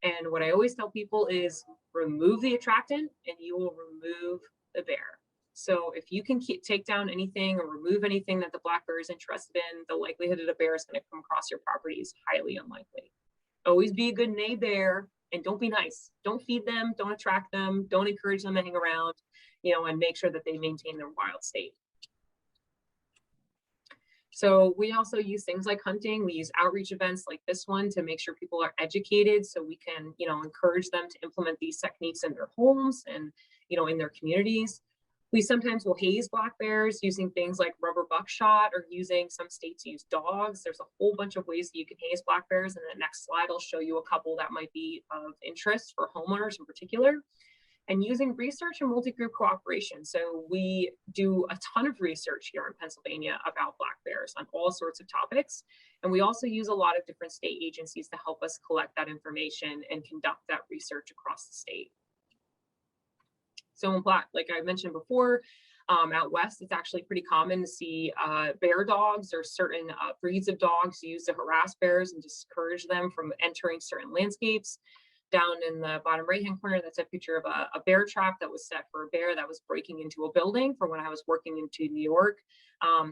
S2: And what I always tell people is remove the attractant and you will remove the bear. So if you can take down anything or remove anything that the black bear is interested in, the likelihood that a bear is going to come across your property is highly unlikely. Always be a good neighbor and don't be nice. Don't feed them, don't attract them, don't encourage them to hang around, and make sure that they maintain their wild state. So we also use things like hunting. We use outreach events like this one to make sure people are educated, so we can, encourage them to implement these techniques in their homes and, in their communities. We sometimes will haze black bears using things like rubber buckshot, or using, some states use dogs. There's a whole bunch of ways that you can haze black bears. In the next slide, I'll show you a couple that might be of interest for homeowners in particular. And using research and multi-group cooperation. So we do a ton of research here in Pennsylvania about black bears on all sorts of topics. And we also use a lot of different state agencies to help us collect that information and conduct that research across the state. So in black, like I mentioned before, out west, it's actually pretty common to see bear dogs or certain breeds of dogs used to harass bears and discourage them from entering certain landscapes. Down in the bottom right-hand corner, that's a picture of a bear trap that was set for a bear that was breaking into a building from when I was working into New York.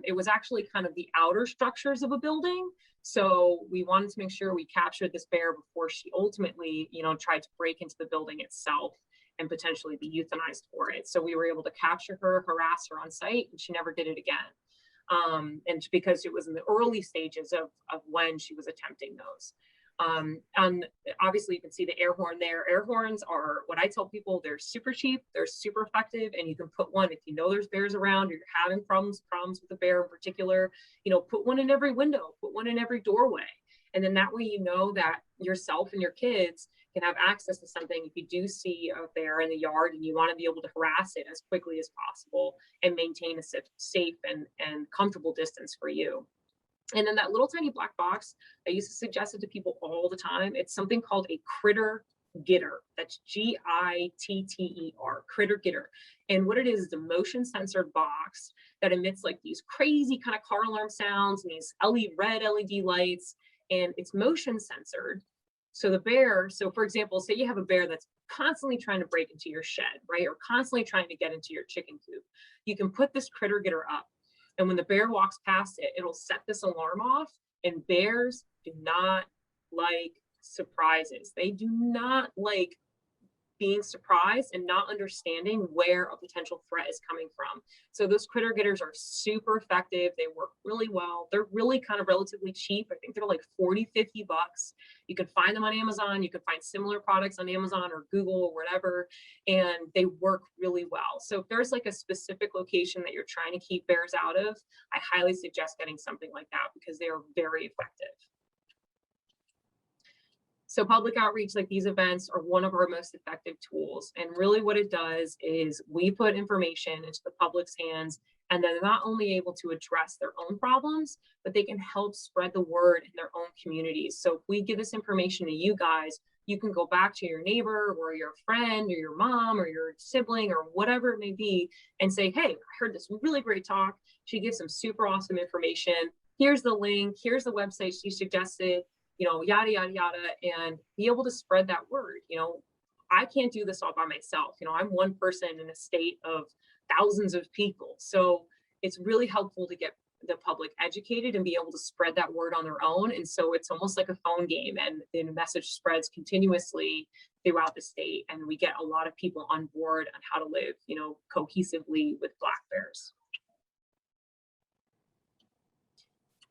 S2: It was actually kind of the outer structures of a building. So we wanted to make sure we captured this bear before she ultimately, tried to break into the building itself and potentially be euthanized for it. So we were able to capture her, harass her on site, and she never did it again. And because it was in the early stages of when she was attempting those. And obviously you can see the air horn there. Air horns are, what I tell people, they're super cheap, they're super effective, and you can put one if you know there's bears around or you're having problems with a bear in particular, put one in every window, put one in every doorway. And then that way, that yourself and your kids can have access to something if you do see a bear in the yard and you want to be able to harass it as quickly as possible and maintain a safe and comfortable distance for you. And then that little tiny black box, I used to suggest it to people all the time. It's something called a critter getter. That's Gitter, critter getter. And what it is a motion censored box that emits like these crazy kind of car alarm sounds and these red LED lights, and it's motion censored. So the bear, for example, say you have a bear that's constantly trying to break into your shed, right? Or constantly trying to get into your chicken coop. You can put this critter getter up. And when the bear walks past it, it'll set this alarm off. And bears do not like surprises. They do not like being surprised and not understanding where a potential threat is coming from. So those critter getters are super effective. They work really well. They're really kind of relatively cheap. I think they're like 40, 50 bucks. You can find them on Amazon. You can find similar products on Amazon or Google or whatever, and they work really well. So if there's like a specific location that you're trying to keep bears out of, I highly suggest getting something like that because they are very effective. So public outreach like these events are one of our most effective tools. And really what it does is we put information into the public's hands, and they're not only able to address their own problems, but they can help spread the word in their own communities. So if we give this information to you guys, you can go back to your neighbor or your friend or your mom or your sibling or whatever it may be and say, hey, I heard this really great talk. She gives some super awesome information. Here's the link. Here's the website she suggested, you know, yada, yada, yada, and be able to spread that word. You know, I can't do this all by myself. You know, I'm one person in a state of thousands of people. So it's really helpful to get the public educated and be able to spread that word on their own. And so it's almost like a phone game, and the message spreads continuously throughout the state. And we get a lot of people on board on how to live, you know, cohesively with black bears.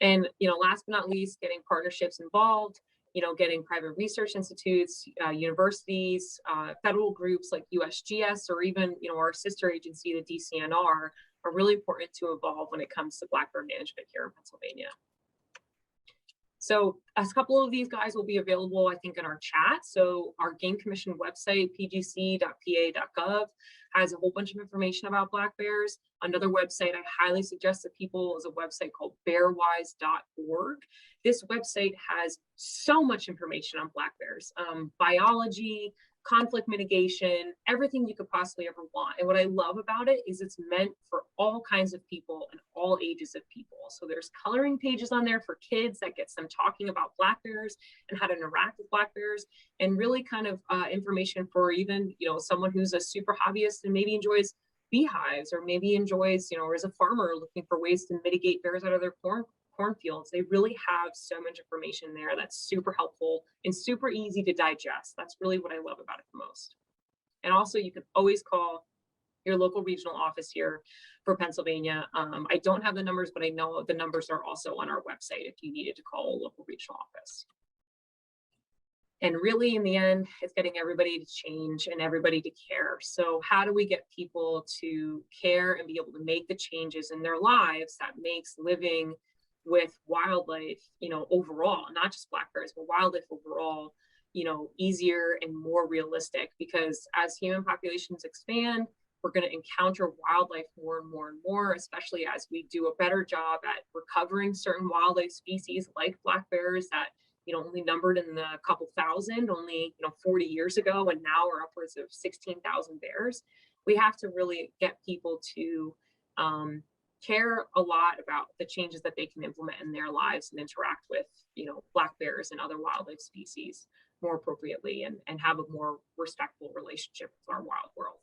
S2: And, you know, last but not least, getting partnerships involved, you know, getting private research institutes, universities, federal groups like USGS, or even, you know, our sister agency, the DCNR, are really important to evolve when it comes to black bear management here in Pennsylvania. So a couple of these guys will be available, I think, in our chat. So our Game Commission website, pgc.pa.gov, has a whole bunch of information about black bears. Another website I highly suggest to people is a website called bearwise.org. This website has so much information on black bears, biology, conflict mitigation, everything you could possibly ever want. And what I love about it is it's meant for all kinds of people and all ages of people. So there's coloring pages on there for kids that gets them talking about black bears and how to interact with black bears, and really kind of information for even, you know, someone who's a super hobbyist and maybe enjoys beehives, or maybe enjoys, you know, or is a farmer looking for ways to mitigate bears out of their cornfields. They really have so much information there that's super helpful and super easy to digest. That's really what I love about it the most. And also, you can always call your local regional office here for Pennsylvania. I don't have the numbers, but I know the numbers are also on our website if you needed to call a local regional office. And really, in the end, it's getting everybody to change and everybody to care. So how do we get people to care and be able to make the changes in their lives that makes living with wildlife, you know, overall, not just black bears, but wildlife overall, you know, easier and more realistic? Because as human populations expand, we're going to encounter wildlife more and more and more, especially as we do a better job at recovering certain wildlife species like black bears that, you know, only numbered in the couple thousand only, you know, 40 years ago, and now we're upwards of 16,000 bears. We have to really get people to care a lot about the changes that they can implement in their lives and interact with, you know, black bears and other wildlife species more appropriately, and have a more respectful relationship with our wild world.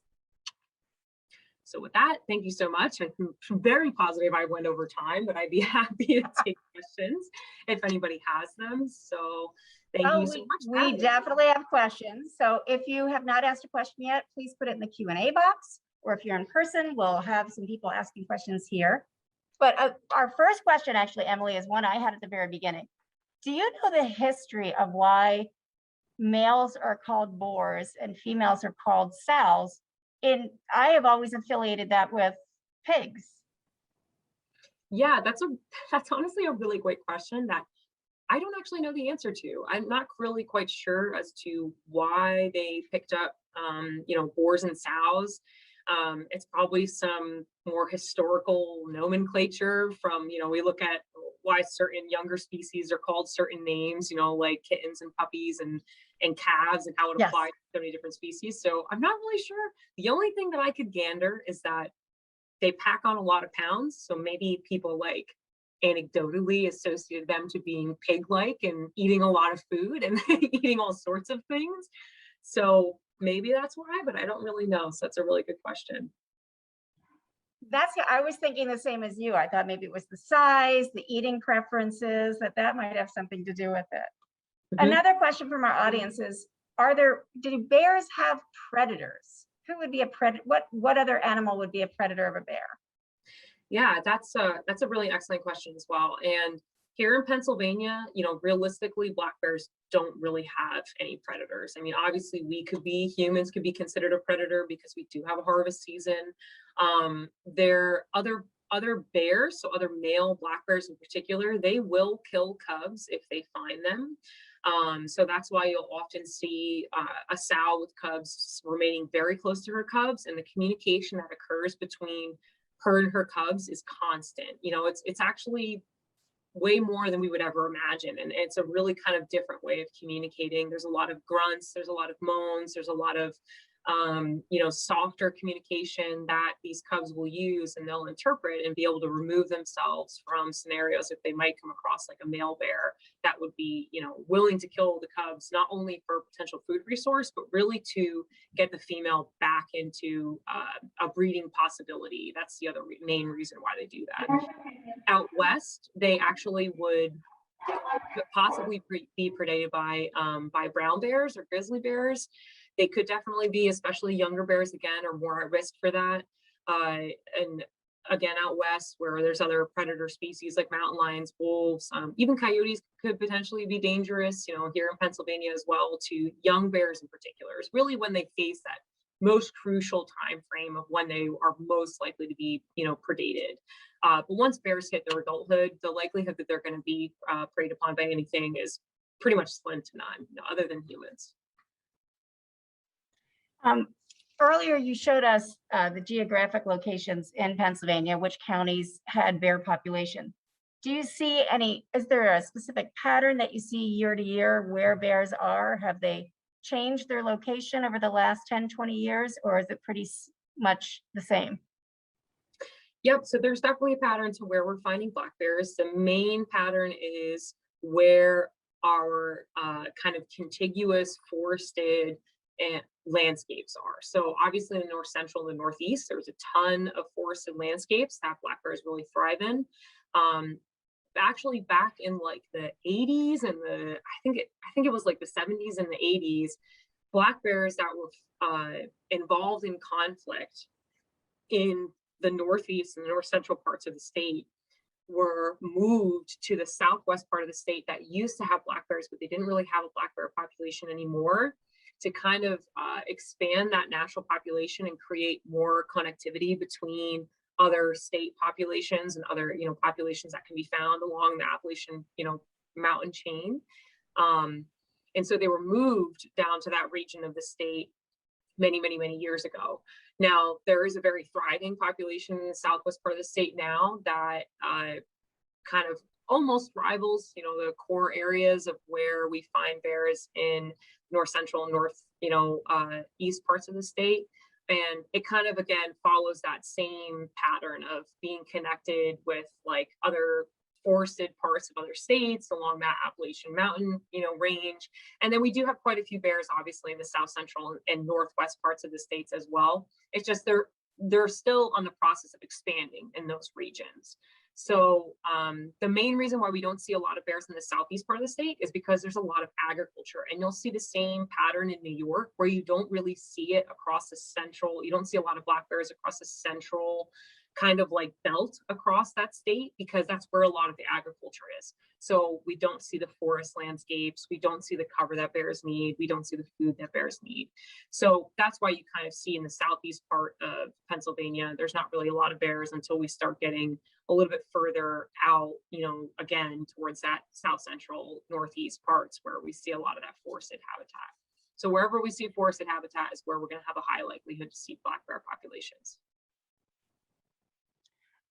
S2: So with that, thank you so much. I'm very positive I went over time, but I'd be happy to take questions if anybody has them. So thank you so much.
S1: We definitely have questions. So if you have not asked a question yet, please put it in the Q&A box, or if you're in person, we'll have some people asking questions here. But our first question, actually, Emily, is one I had at the very beginning. Do you know the history of why males are called boars and females are called sows? I have always affiliated that with pigs.
S2: Yeah, that's honestly a really great question that I don't actually know the answer to. I'm not really quite sure as to why they picked up, you know, boars and sows. It's probably some more historical nomenclature from, you know, we look at why certain younger species are called certain names, you know, like kittens and puppies and calves, and how it applies to so many different species. So I'm not really sure. The only thing that I could gander is that they pack on a lot of pounds. So maybe people like anecdotally associated them to being pig-like and eating a lot of food and eating all sorts of things. So maybe that's why, but I don't really know. So that's a really good question.
S1: I was thinking the same as you. I thought maybe it was the size, the eating preferences, that might have something to do with it. Mm-hmm. Another question from our audience is, do bears have predators? Who would be a predator? What other animal would be a predator of a bear?
S2: Yeah, that's a really excellent question as well. And here in Pennsylvania, you know, realistically, black bears don't really have any predators. I mean, obviously humans could be considered a predator because we do have a harvest season. There are other bears, so other male black bears in particular, they will kill cubs if they find them. So that's why you'll often see a sow with cubs remaining very close to her cubs, and the communication that occurs between her and her cubs is constant. You know, it's actually way more than we would ever imagine. And it's a really kind of different way of communicating. There's a lot of grunts, there's a lot of moans, there's a lot of softer communication that these cubs will use, and they'll interpret and be able to remove themselves from scenarios if they might come across like a male bear that would be, willing to kill the cubs, not only for potential food resource, but really to get the female back into a breeding possibility. That's the other main reason why they do that. Out west, they actually would possibly be predated by brown bears or grizzly bears. They could definitely be, especially younger bears again, are more at risk for that. And again, out west where there's other predator species like mountain lions, wolves, even coyotes could potentially be dangerous, here in Pennsylvania as well, to young bears in particular, is really when they face that most crucial time frame of when they are most likely to be, predated. But once bears hit their adulthood, the likelihood that they're going to be preyed upon by anything is pretty much slim to none, other than humans.
S1: Earlier, you showed us the geographic locations in Pennsylvania, which counties had bear population. Do you see is there a specific pattern that you see year to year where bears are? Have they changed their location over the last 10, 20 years, or is it pretty much the same?
S2: Yep, so there's definitely a pattern to where we're finding black bears. The main pattern is where our kind of contiguous forested landscapes are. So obviously in the north central and the northeast, there's a ton of forested landscapes that black bears really thrive in. Actually back in like the 80s and I think it was like the 70s and the 80s, black bears that were involved in conflict in the northeast and the north central parts of the state were moved to the southwest part of the state that used to have black bears, but they didn't really have a black bear population anymore, to kind of expand that natural population and create more connectivity between other state populations and other, populations that can be found along the Appalachian, mountain chain. And so they were moved down to that region of the state many, many, many years ago. Now, there is a very thriving population in the southwest part of the state now that kind of almost rivals, the core areas of where we find bears in north central and north, east parts of the state. And it kind of, again, follows that same pattern of being connected with like other forested parts of other states along that Appalachian mountain, range. And then we do have quite a few bears, obviously, in the south central and northwest parts of the states as well. It's just they're still on the process of expanding in those regions. So the main reason why we don't see a lot of bears in the southeast part of the state is because there's a lot of agriculture, and you'll see the same pattern in New York where you don't really see it across the central. You don't see a lot of black bears across the central kind of like belt across that state, because that's where a lot of the agriculture is. So we don't see the forest landscapes. We don't see the cover that bears need. We don't see the food that bears need. So that's why you kind of see in the southeast part of Pennsylvania, there's not really a lot of bears until we start getting a little bit further out, again, towards that south central northeast parts where we see a lot of that forested habitat. So wherever we see forested habitat is where we're going to have a high likelihood to see black bear populations.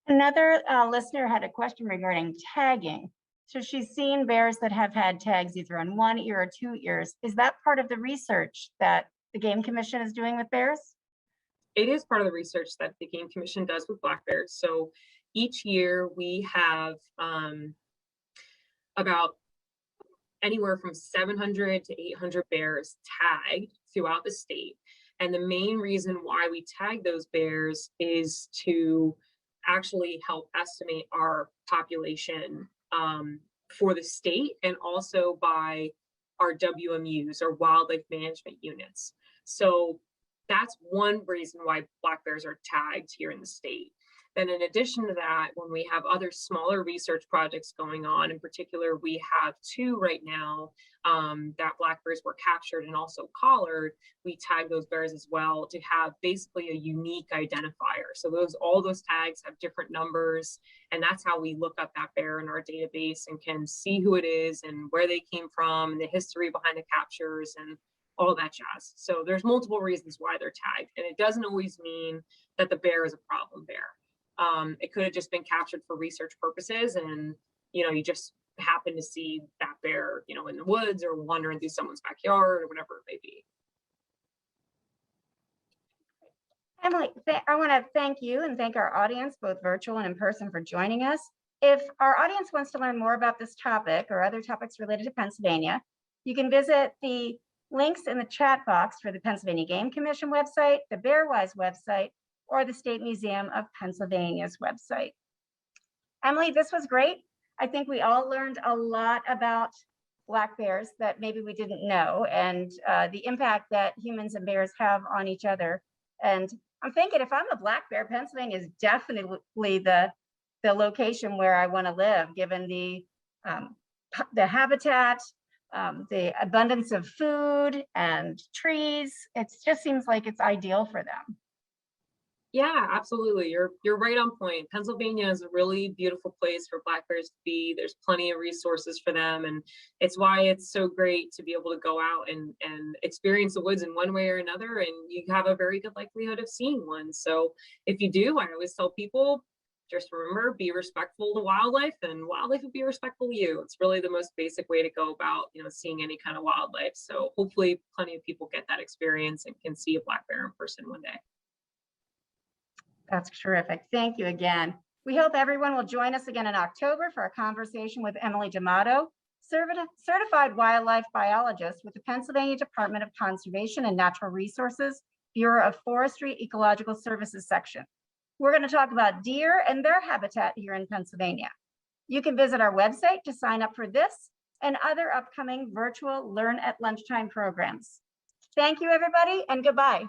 S1: Another listener had a question regarding tagging. So she's seen bears that have had tags either on 1 ear or 2 ears. Is that part of the research that the Game Commission is doing with bears?
S2: It is part of the research that the Game Commission does with black bears. So each year we have about anywhere from 700 to 800 bears tagged throughout the state. And the main reason why we tag those bears is to actually help estimate our population for the state, and also by our WMUs, or wildlife management units. So that's one reason why black bears are tagged here in the state. Then in addition to that, when we have other smaller research projects going on, in particular, we have 2 right now that black bears were captured and also collared. We tag those bears as well to have basically a unique identifier. So all those tags have different numbers, and that's how we look up that bear in our database and can see who it is and where they came from and the history behind the captures and all that jazz. So there's multiple reasons why they're tagged, and it doesn't always mean that the bear is a problem bear. It could have just been captured for research purposes, and you just happen to see that bear, in the woods or wandering through someone's backyard or whatever it may be.
S1: Emily, I want to thank you and thank our audience, both virtual and in person, for joining us. If our audience wants to learn more about this topic or other topics related to Pennsylvania, you can visit the links in the chat box for the Pennsylvania Game Commission website, the Bearwise website, or the State Museum of Pennsylvania's website. Emily, this was great. I think we all learned a lot about black bears that maybe we didn't know, and the impact that humans and bears have on each other. And I'm thinking, if I'm a black bear, Pennsylvania is definitely the location where I want to live, given the habitat, the abundance of food and trees. It just seems like it's ideal for them.
S2: Yeah, absolutely. You're right on point. Pennsylvania is a really beautiful place for black bears to be. There's plenty of resources for them, and it's why it's so great to be able to go out and experience the woods in one way or another, and you have a very good likelihood of seeing one. So if you do, I always tell people, just remember, be respectful to wildlife, and wildlife will be respectful to you. It's really the most basic way to go about, seeing any kind of wildlife. So hopefully plenty of people get that experience and can see a black bear in person one day.
S1: That's terrific. Thank you again. We hope everyone will join us again in October for a conversation with Emily D'Amato, certified wildlife biologist with the Pennsylvania Department of Conservation and Natural Resources, Bureau of Forestry Ecological Services section. We're going to talk about deer and their habitat here in Pennsylvania. You can visit our website to sign up for this and other upcoming virtual Learn at Lunchtime programs. Thank you, everybody, and goodbye.